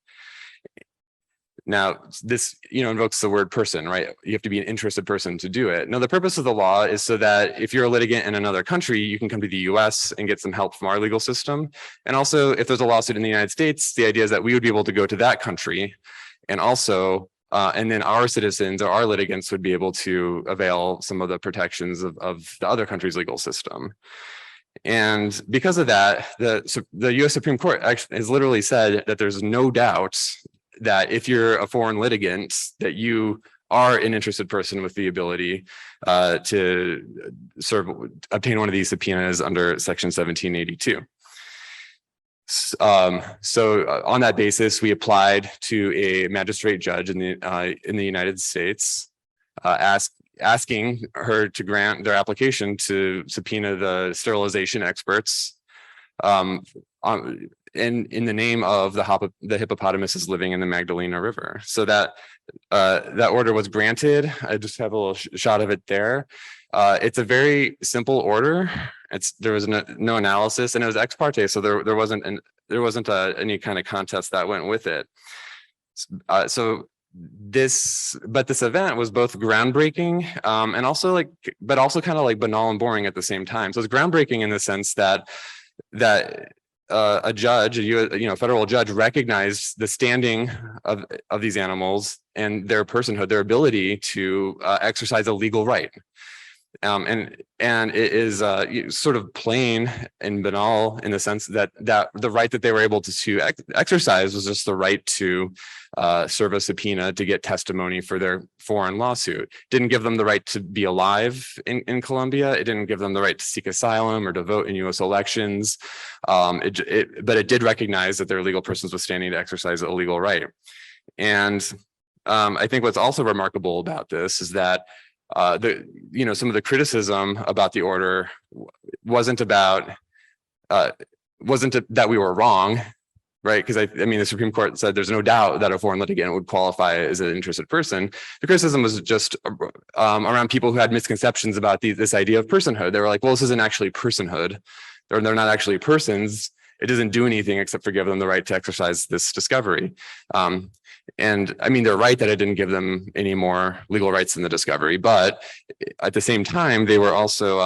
Now, this invokes the word person, right? You have to be an interested person to do it. Now, the purpose of the law is so that if you're a litigant in another country, you can come to the US and get some help from our legal system. And also, if there's a lawsuit in the United States, the idea is that we would be able to go to that country, and also and then our citizens or our litigants would be able to avail some of the protections of the other country's legal system. And because of that, the US Supreme Court actually has literally said that there's no doubt that if you're a foreign litigant, that you are an interested person with the ability to obtain one of these subpoenas under Section 1782. So on that basis, we applied to a magistrate judge in the United States, asking her to grant their application to subpoena the sterilization experts in the name of the hippopotamuses living in the Magdalena River. So that order was granted. I just have a little shot of it there. It's a very simple order. There was no analysis, and it was ex parte, so there wasn't any kind of contest that went with it. This event was both groundbreaking and also but also kind of like banal and boring at the same time. So it's groundbreaking in the sense that a judge, a federal judge, recognized the standing of these animals and their personhood, their ability to exercise a legal right. And it is sort of plain and banal in the sense that the right that they were able to exercise was just the right to serve a subpoena to get testimony for their foreign lawsuit. Didn't give them the right to be alive in Colombia. It didn't give them the right to seek asylum or to vote in U.S. elections. But it did recognize that their legal persons was standing to exercise a legal right. And I think what's also remarkable about this is that some of the criticism about the order wasn't that we were wrong, right? Because the Supreme Court said there's no doubt that a foreign litigant would qualify as an interested person. The criticism was just around people who had misconceptions about this idea of personhood. They were like, well, this isn't actually personhood. They're not actually persons. It doesn't do anything except for give them the right to exercise this discovery. And they're right that it didn't give them any more legal rights in the discovery, but at the same time, they were also,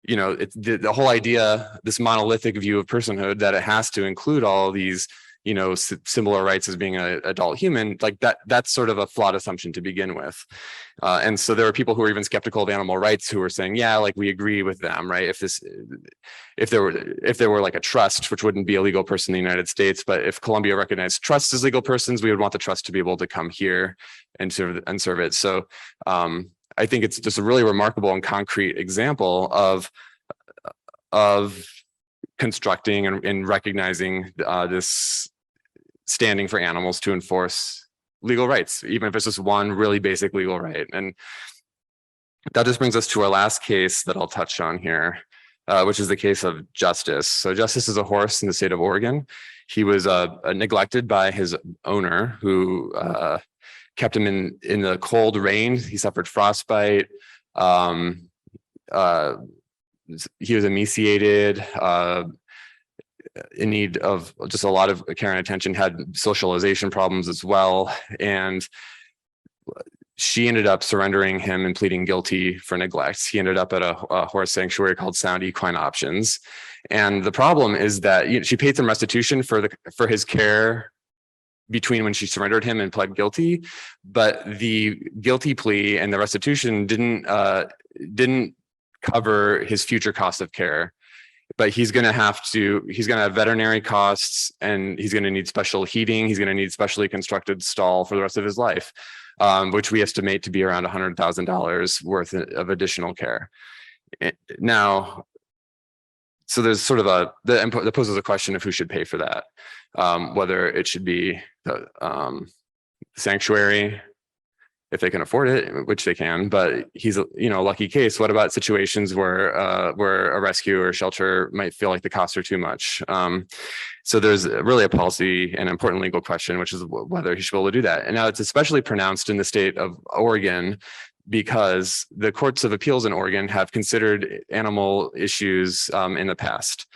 the whole idea, this monolithic view of personhood, that it has to include all these, similar rights as being an adult human, like that's sort of a flawed assumption to begin with. And so there were people who were even skeptical of animal rights who were saying, yeah, like we agree with them, right? If there were like a trust, which wouldn't be a legal person in the United States, but if Colombia recognized trusts as legal persons, we would want the trust to be able to come here and serve it. So I think it's just a really remarkable and concrete example of constructing and recognizing this standing for animals to enforce legal rights, even if it's just one really basic legal right. And that just brings us to our last case that I'll touch on here, which is the case of Justice. So Justice is a horse in the state of Oregon. He was neglected by his owner, who kept him in the cold rain. He suffered frostbite. He was emaciated, in need of just a lot of care and attention, had socialization problems as well. And she ended up surrendering him and pleading guilty for neglect. He ended up at a horse sanctuary called Sound Equine Options. And the problem is that she paid some restitution for his care between when she surrendered him and pled guilty, but the guilty plea and the restitution didn't cover his future cost of care. But he's going to have veterinary costs, and he's going to need special heating. He's going to need specially constructed stall for the rest of his life, which we estimate to be around $100,000 worth of additional care. Now, so there's sort of that poses a question of who should pay for that, whether it should be the sanctuary, if they can afford it, which they can, but he's a lucky case. What about situations where a rescue or shelter might feel like the costs are too much? So there's really a policy and important legal question, which is whether he should be able to do that. And now it's especially pronounced in the state of Oregon, because the courts of appeals in Oregon have considered animal issues in the past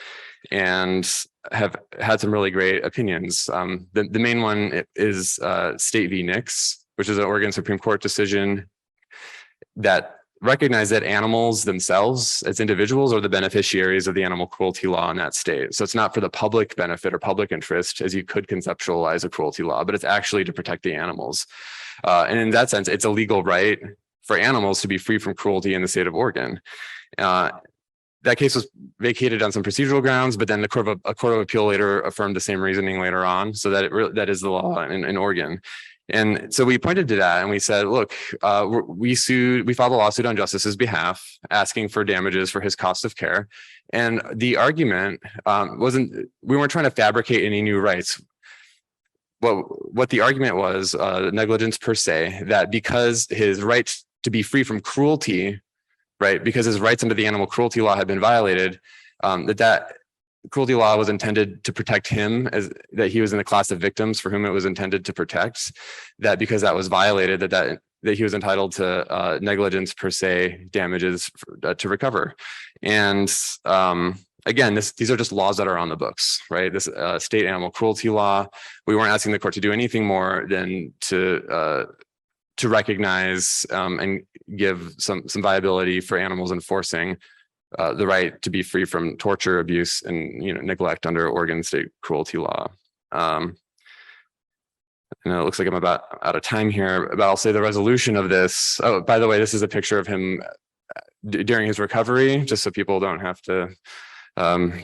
and have had some really great opinions. The main one is State v. Nix, which is an Oregon Supreme Court decision that recognized that animals themselves as individuals are the beneficiaries of the animal cruelty law in that state. So it's not for the public benefit or public interest, as you could conceptualize a cruelty law, but it's actually to protect the animals. And in that sense, it's a legal right for animals to be free from cruelty in the state of Oregon. that case was vacated on some procedural grounds, but then a court of appeal later affirmed the same reasoning later on. So that that is the law in Oregon. And so we pointed to that and we said, look, we filed a lawsuit on Justice's behalf, asking for damages for his cost of care. And the argument we weren't trying to fabricate any new rights. What the argument was, negligence per se, that because his rights to be free from cruelty, right, because his rights under the animal cruelty law had been violated, that cruelty law was intended to protect him, as that he was in the class of victims for whom it was intended to protect, that because that was violated, that he was entitled to negligence per se damages to recover. And again, these are just laws that are on the books, right? This state animal cruelty law, we weren't asking the court to do anything more than to recognize and give some viability for animals enforcing the right to be free from torture, abuse, and neglect under Oregon state cruelty law. And it looks like I'm about out of time here, but I'll say the resolution of this. Oh, by the way, this is a picture of him during his recovery, just so people don't have to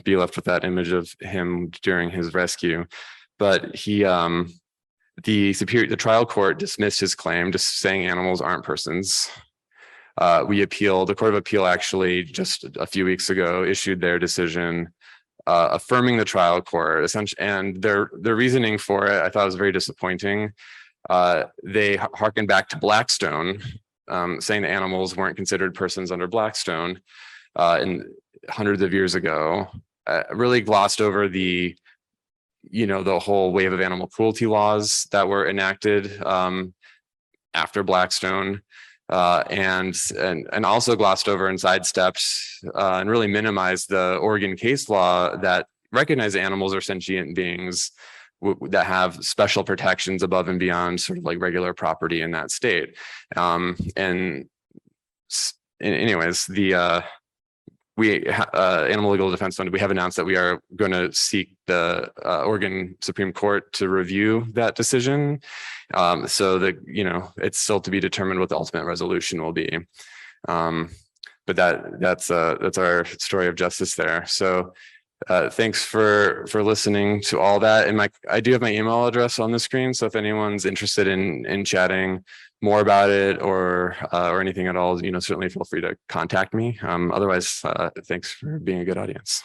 be left with that image of him during his rescue. But the trial court dismissed his claim, just saying animals aren't persons. We appealed. The Court of Appeal actually just a few weeks ago issued their decision affirming the trial court, essentially, and their reasoning for it I thought was very disappointing. They harkened back to Blackstone, saying that animals weren't considered persons under Blackstone in hundreds of years ago. Really glossed over the whole wave of animal cruelty laws that were enacted after Blackstone, and also glossed over and sidestepped and really minimized the Oregon case law that recognized animals are sentient beings that have special protections above and beyond sort of like regular property in that state. Anyways, the Animal Legal Defense Fund, we have announced that we are going to seek the Oregon Supreme Court to review that decision. So that, it's still to be determined what the ultimate resolution will be. But that's our story of justice there. So thanks for listening to all that. And I do have my email address on the screen. So if anyone's interested in chatting more about it or anything at all, certainly feel free to contact me. Otherwise, thanks for being a good audience.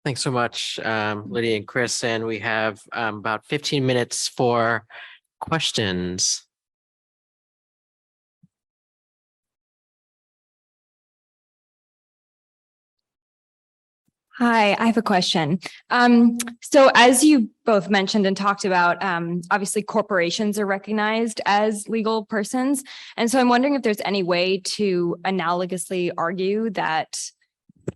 Thanks so much, Lydia and Chris. And we have about 15 minutes for questions. Hi, I have a question. So as you both mentioned and talked about, obviously corporations are recognized as legal persons. And so I'm wondering if there's any way to analogously argue that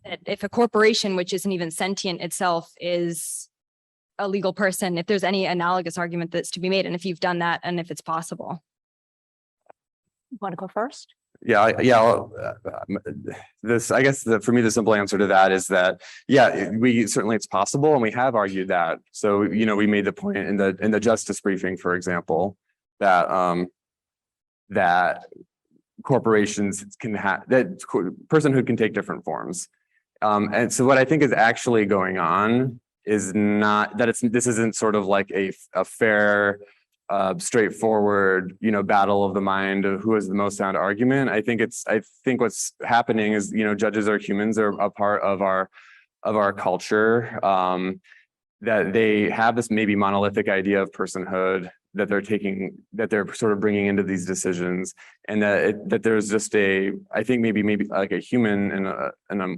if a corporation, which isn't even sentient itself, is a legal person, if there's any analogous argument that's to be made, and if you've done that and if it's possible. You want to go first? Yeah. I guess for me, the simple answer to that is that, certainly it's possible. And we have argued that. So, we made the point in the justice briefing, for example, that, that corporations that personhood can take different forms. And so what I think is actually going on is not that this isn't sort of like a fair, straightforward, battle of the mind of who has the most sound argument. I think what's happening is, judges are humans, they're a part of our culture, that they have this maybe monolithic idea of personhood that they're sort of bringing into these decisions, and that there's just I think maybe like a human and a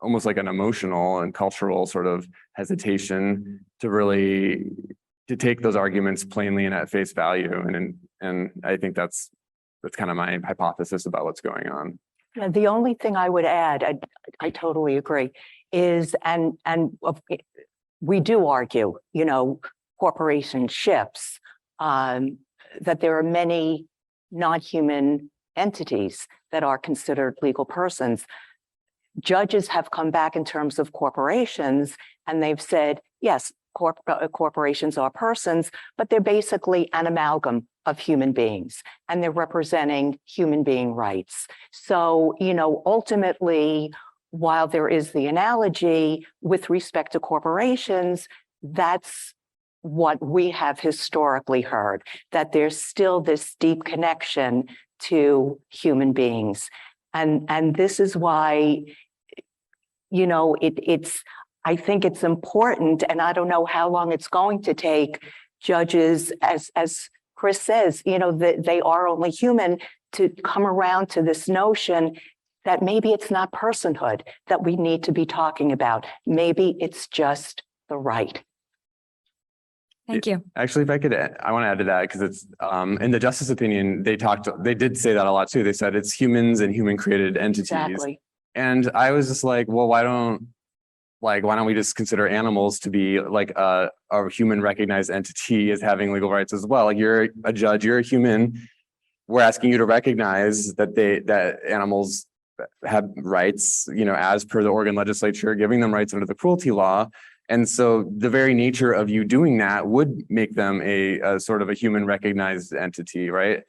almost like an emotional and cultural sort of hesitation to take those arguments plainly and at face value. And I think that's kind of my hypothesis about what's going on. Yeah, the only thing I would add, I totally agree, is, and we do argue, corporation ships, that there are many non-human entities that are considered legal persons. Judges have come back in terms of corporations and they've said, yes, corporations are persons, but they're basically an amalgam of human beings, and they're representing human being rights. So, ultimately, while there is the analogy with respect to corporations, that's what we have historically heard, that there's still this deep connection to human beings. And this is why, I think it's important, and I don't know how long it's going to take judges, as Chris says, that they are only human, to come around to this notion that maybe it's not personhood that we need to be talking about. Maybe it's just the right. Thank you. Actually, if I could, I want to add to that because it's in the justice opinion, they did say that a lot too. They said it's humans and human created entities. Exactly. And I was just like, well, why don't we just consider animals to be like a human recognized entity as having legal rights as well? Like, you're a judge, you're a human. We're asking you to recognize that animals have rights, as per the Oregon legislature, giving them rights under the cruelty law. And so the very nature of you doing that would make them a sort of a human recognized entity, right?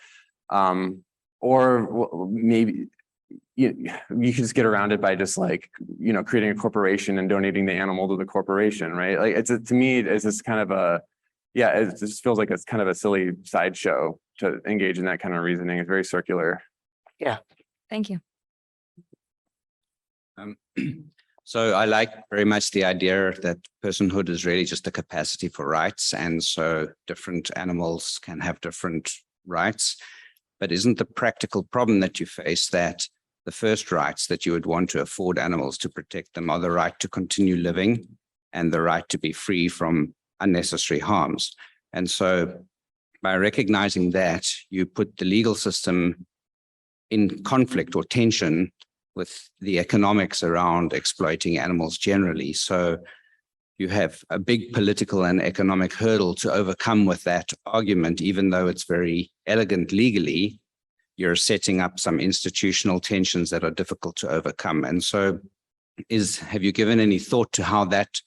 Or maybe you could just get around it by just creating a corporation and donating the animal to the corporation, right? Like, to me, it's just kind of it just feels like it's kind of a silly sideshow to engage in that kind of reasoning. It's very circular. Yeah. Thank you. So I like very much the idea that personhood is really just a capacity for rights. And so different animals can have different rights. But isn't the practical problem that you face that the first rights that you would want to afford animals to protect them are the right to continue living and the right to be free from unnecessary harms? And so by recognizing that, you put the legal system in conflict or tension with the economics around exploiting animals generally. So you have a big political and economic hurdle to overcome with that argument, even though it's very elegant legally. You're setting up some institutional tensions that are difficult to overcome. And so have you given any thought to how that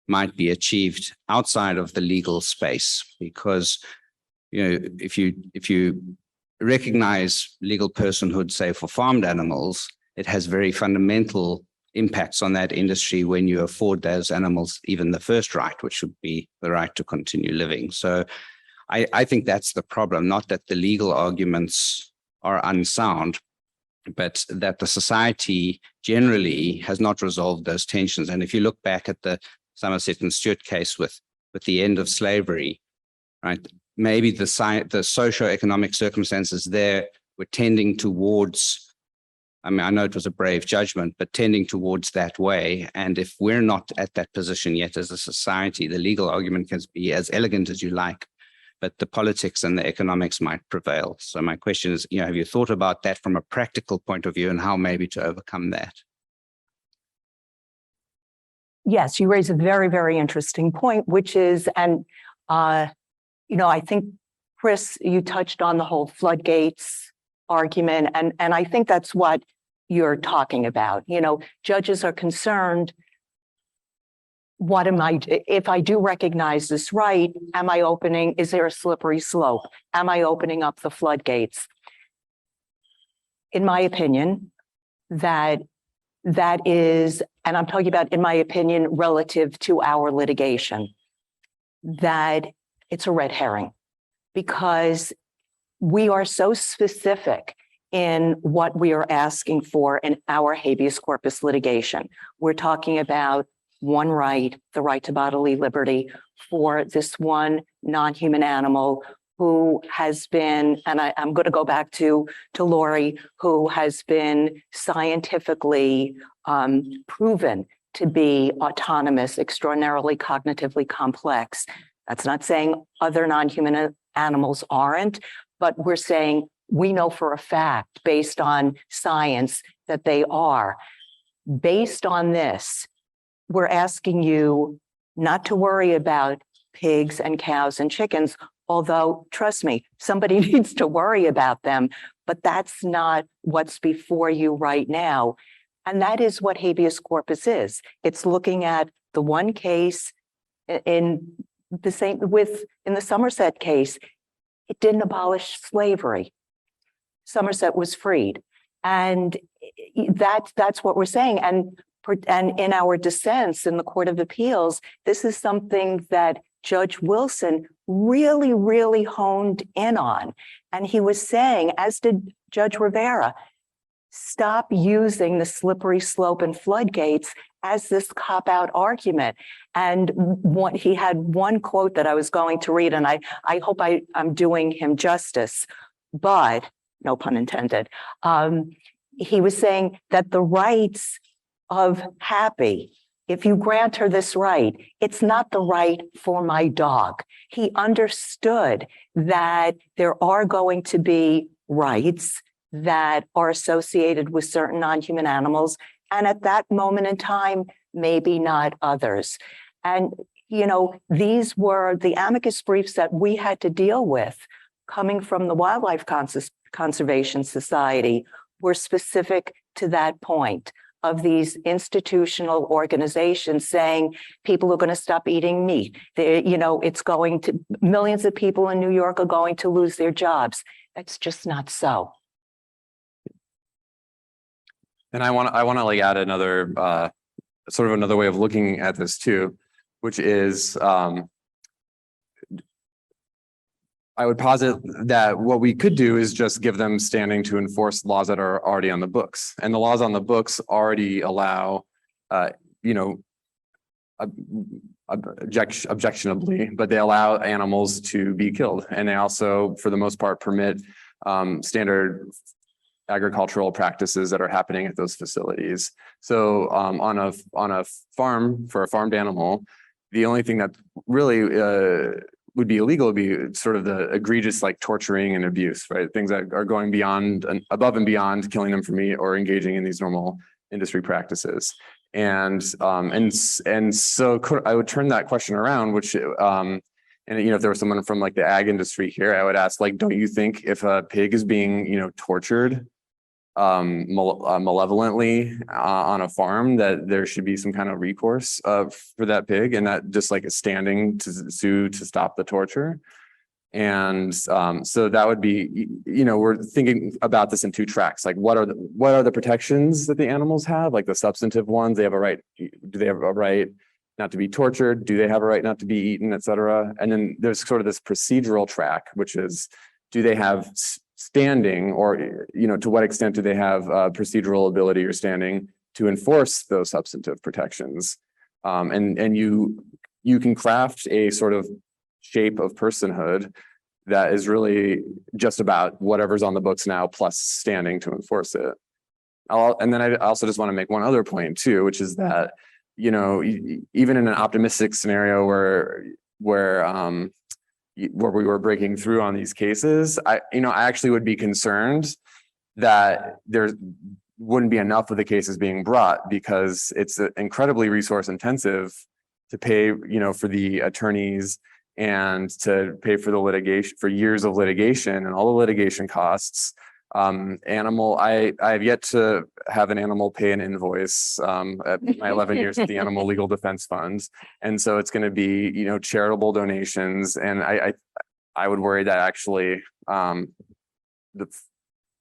might be achieved outside of the legal space? Because, if you recognize legal personhood, say for farmed animals, it has very fundamental impacts on that industry when you afford those animals even the first right, which would be the right to continue living. So I think that's the problem, not that the legal arguments are unsound, but that the society generally has not resolved those tensions. And if you look back at the Somerset and Stewart case with the end of slavery, right, maybe the socio-economic circumstances there were tending towards, I know it was a brave judgment, but tending towards that way. And if we're not at that position yet as a society, the legal argument can be as elegant as you like, but the politics and the economics might prevail. So my question is, have you thought about that from a practical point of view and how maybe to overcome that? Yes, you raise a very, very interesting point, which is, and I think, Chris, you touched on the whole floodgates argument, and I think that's what you're talking about. Judges are concerned, if I do recognize this right, is there a slippery slope? Am I opening up the floodgates? In my opinion, that is, and I'm talking about, in my opinion, relative to our litigation, that it's a red herring, because we are so specific in what we are asking for in our habeas corpus litigation. We're talking about one right, the right to bodily liberty, for this one non-human animal who has been, and I'm going to go back to Lori, who has been scientifically proven to be autonomous, extraordinarily cognitively complex. That's not saying other non-human animals aren't, but we're saying we know for a fact, based on science, that they are. Based on this, we're asking you not to worry about pigs and cows and chickens, although, trust me, somebody needs to worry about them, but that's not what's before you right now. And that is what habeas corpus is. It's looking at the one case in the same with in the Somerset case, it didn't abolish slavery. Somerset was freed. And that's what we're saying. And in our dissents in the Court of Appeals, this is something that Judge Wilson really, really honed in on. And he was saying, as did Judge Rivera, stop using the slippery slope and floodgates as this cop-out argument. And he had one quote that I was going to read, and I hope I'm doing him justice, but no pun intended. He was saying that the rights of Happy, if you grant her this right, it's not the right for my dog. He understood that there are going to be rights that are associated with certain non-human animals, and at that moment in time, maybe not others. And, you know, these were the amicus briefs that we had to deal with coming from the Wildlife Conservation Society were specific to that point of these institutional organizations saying people are going to stop eating meat. You know, it's going to, millions of people in New York are going to lose their jobs. That's just not so. And I want to like add another sort of another way of looking at this too, which is I would posit that what we could do is just give them standing to enforce laws that are already on the books. And the laws on the books already allow, you know, objectionably, but they allow animals to be killed. And they also, for the most part, permit standard agricultural practices that are happening at those facilities. So on a farm, for a farmed animal, the only thing that really would be illegal would be sort of the egregious like torturing and abuse, right? Things that are going beyond and above and beyond killing them for meat or engaging in these normal industry practices. And so I would turn that question around, which and you know, if there was someone from like the ag industry here, I would ask, like, don't you think if a pig is being, you know, tortured malevolently on a farm, that there should be some kind of recourse for that pig, and that just like a standing to sue to stop the torture? And so that would be, you know, we're thinking about this in two tracks. Like, what are the protections that the animals have? Like the substantive ones, they have a right. Do they have a right not to be tortured? Do they have a right not to be eaten, et cetera? And then there's sort of this procedural track, which is, do they have standing, or, you know, to what extent do they have procedural ability or standing to enforce those substantive protections? And you can craft a sort of shape of personhood that is really just about whatever's on the books now plus standing to enforce it. And then I also just want to make one other point too, which is that, you know, even in an optimistic scenario where we were breaking through on these cases, I actually would be concerned that there wouldn't be enough of the cases being brought, because it's incredibly resource intensive to pay, you know, for the attorneys and to pay for the litigation, for years of litigation and all the litigation costs. I have yet to have an animal pay an invoice at my 11 years at the Animal Legal Defense Funds. And so it's going to be, you know, charitable donations. And I would worry that actually the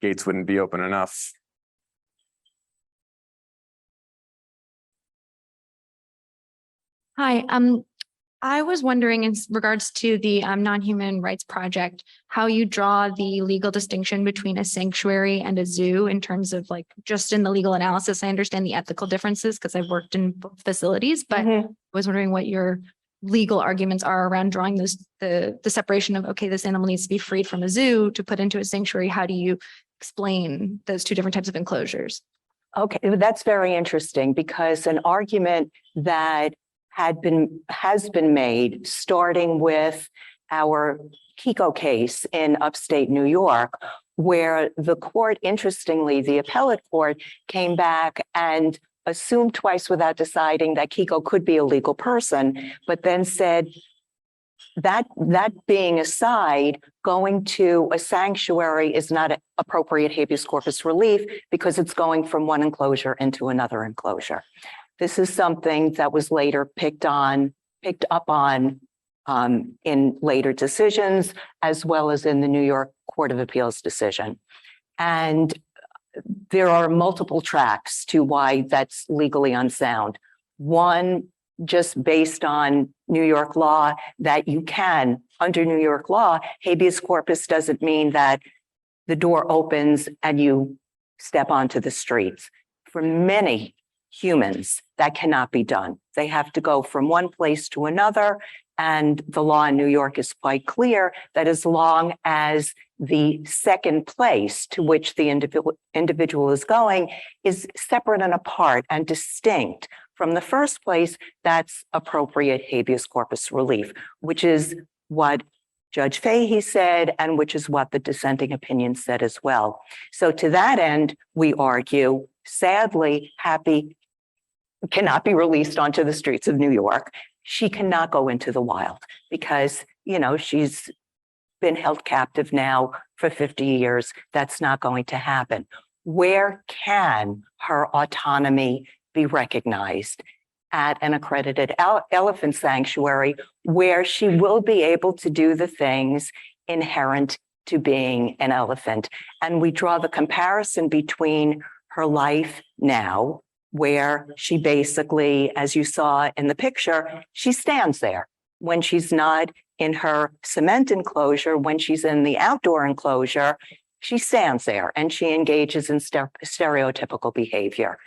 gates wouldn't be open enough. Hi, I was wondering in regards to the Non-Human Rights Project, how you draw the legal distinction between a sanctuary and a zoo in terms of like just in the legal analysis. I understand the ethical differences because I've worked in both facilities, but I was wondering what your legal arguments are around drawing the separation of, okay, this animal needs to be freed from a zoo to put into a sanctuary. How do you explain those two different types of enclosures? Okay, that's very interesting, because an argument that has been made, starting with our Kiko case in upstate New York, where the court, interestingly, the appellate court came back and assumed twice without deciding that Kiko could be a legal person, but then said that being aside, going to a sanctuary is not appropriate habeas corpus relief because it's going from one enclosure into another enclosure. This is something that was later picked on picked up on in later decisions, as well as in the New York Court of Appeals decision. And there are multiple tracks to why that's legally unsound. One, just based on New York law, that you can, under New York law, habeas corpus doesn't mean that the door opens and you step onto the streets. For many humans, that cannot be done. They have to go from one place to another. And the law in New York is quite clear that as long as the second place to which the individual is going is separate and apart and distinct from the first place, that's appropriate habeas corpus relief, which is what Judge Fahey said, and which is what the dissenting opinion said as well. So to that end, we argue, sadly, Happy cannot be released onto the streets of New York. She cannot go into the wild because, she's been held captive now for 50 years. That's not going to happen. Where can her autonomy be recognized? At an accredited elephant sanctuary where she will be able to do the things inherent to being an elephant. And we draw the comparison between her life now, where she basically, as you saw in the picture, she stands there. When she's not in her cement enclosure, when she's in the outdoor enclosure, she stands there and she engages in stereotypical behavior.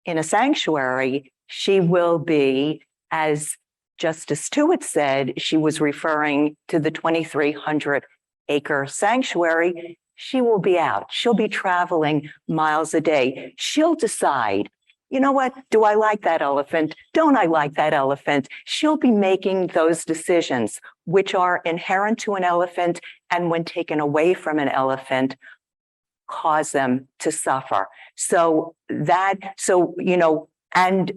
In a sanctuary, she will be, as Justice Tewitt said, she was referring to the 2,300-acre sanctuary. She will be out. She'll be traveling miles a day. She'll decide, you know what? Do I like that elephant? Don't I like that elephant? She'll be making those decisions, which are inherent to an elephant, and when taken away from an elephant, cause them to suffer. And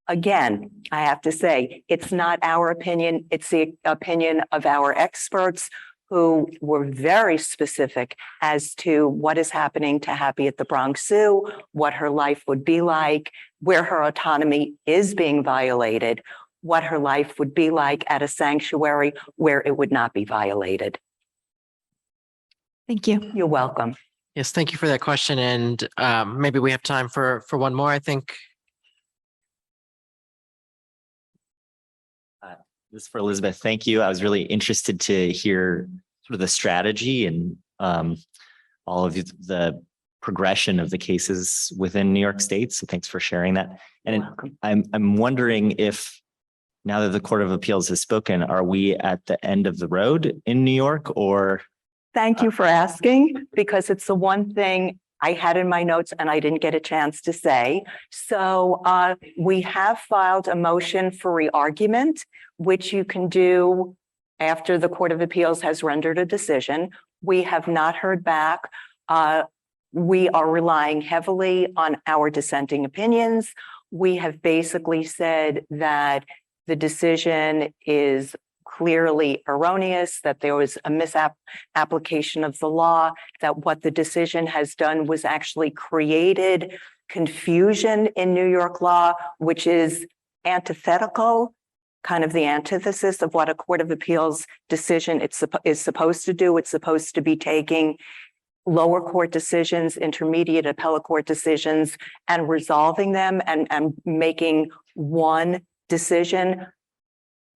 again, I have to say, it's not our opinion, it's the opinion of our experts who were very specific as to what is happening to Happy at the Bronx Zoo, what her life would be like, where her autonomy is being violated, what her life would be like at a sanctuary where it would not be violated. Thank you. You're welcome. Yes, thank you for that question. And maybe we have time for one more, I think. This is for Elizabeth. Thank you. I was really interested to hear sort of the strategy and all of the progression of the cases within New York State. So thanks for sharing that. And I'm wondering if now that the Court of Appeals has spoken, are we at the end of the road in New York or? Thank you for asking, because it's the one thing I had in my notes and I didn't get a chance to say. So we have filed a motion for re-argument, which you can do after the Court of Appeals has rendered a decision. We have not heard back. We are relying heavily on our dissenting opinions. We have basically said that the decision is clearly erroneous, that there was a misapplication of the law, that what the decision has done was actually created confusion in New York law, which is antithetical, kind of the antithesis of what a Court of Appeals decision is supposed to do. It's supposed to be taking lower court decisions, intermediate appellate court decisions, and resolving them and making one decision.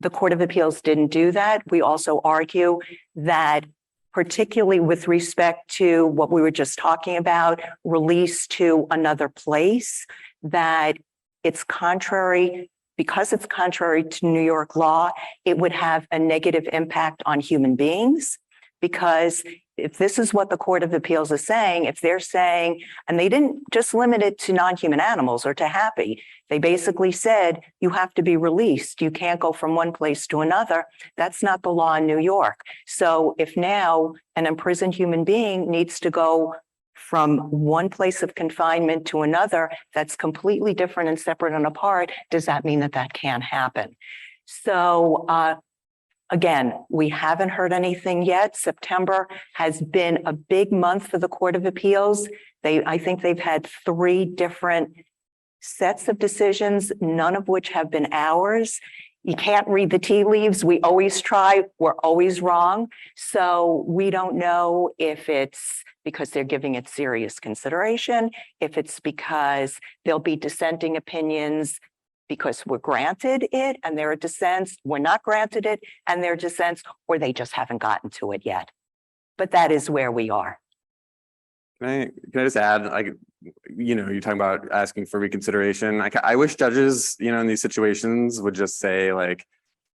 The Court of Appeals didn't do that. We also argue that, particularly with respect to what we were just talking about, release to another place, that it's contrary, because it's contrary to New York law, it would have a negative impact on human beings. Because if this is what the Court of Appeals is saying, if they're saying, and they didn't just limit it to non-human animals or to Happy, they basically said, you have to be released. You can't go from one place to another. That's not the law in New York. So if now an imprisoned human being needs to go from one place of confinement to another that's completely different and separate and apart, does that mean that that can't happen? So, again, we haven't heard anything yet. September has been a big month for the Court of Appeals. I think they've had 3 different sets of decisions, none of which have been ours. You can't read the tea leaves. We always try. We're always wrong. So we don't know if it's because they're giving it serious consideration, if it's because there'll be dissenting opinions because we're granted it and there are dissents, we're not granted it and there are dissents, or they just haven't gotten to it yet. But that is where we are. Can I just add, like, you know, you're talking about asking for reconsideration. I wish judges, you know, in these situations would just say like,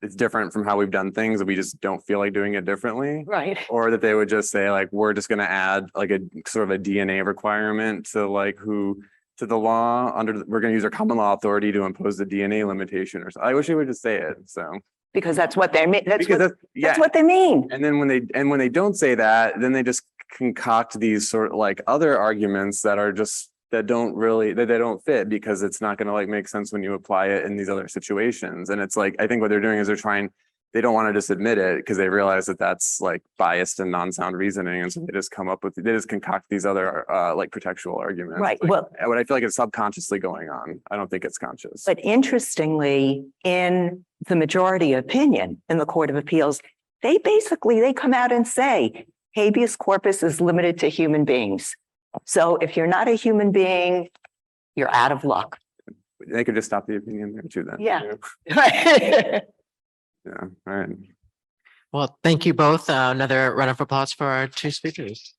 it's different from how we've done things and we just don't feel like doing it differently. Right. Or that they would just say like, we're just going to add like a sort of a DNA requirement to like to the law we're going to use our common law authority to impose the DNA limitation or something. I wish they would just say it. So. Because that's what they mean. That's Because what they mean. And then when they don't say that, then they just concoct these sort of like other arguments that are just that they don't fit because it's not going to like make sense when you apply it in these other situations. And it's like I think what they're doing is they don't want to just admit it because they realize that that's like biased and non-sound reasoning, and so they just concoct these other like contextual arguments. Right. Like, Well, what I feel like is subconsciously going on. I don't think it's conscious. but interestingly, in the majority opinion in the Court of Appeals, they come out and say habeas corpus is limited to human beings. So if you're not a human being, you're out of luck. They could just stop the opinion there too then. Yeah. You know? Yeah. All right. Well, thank you both. Another round of applause for our two speakers.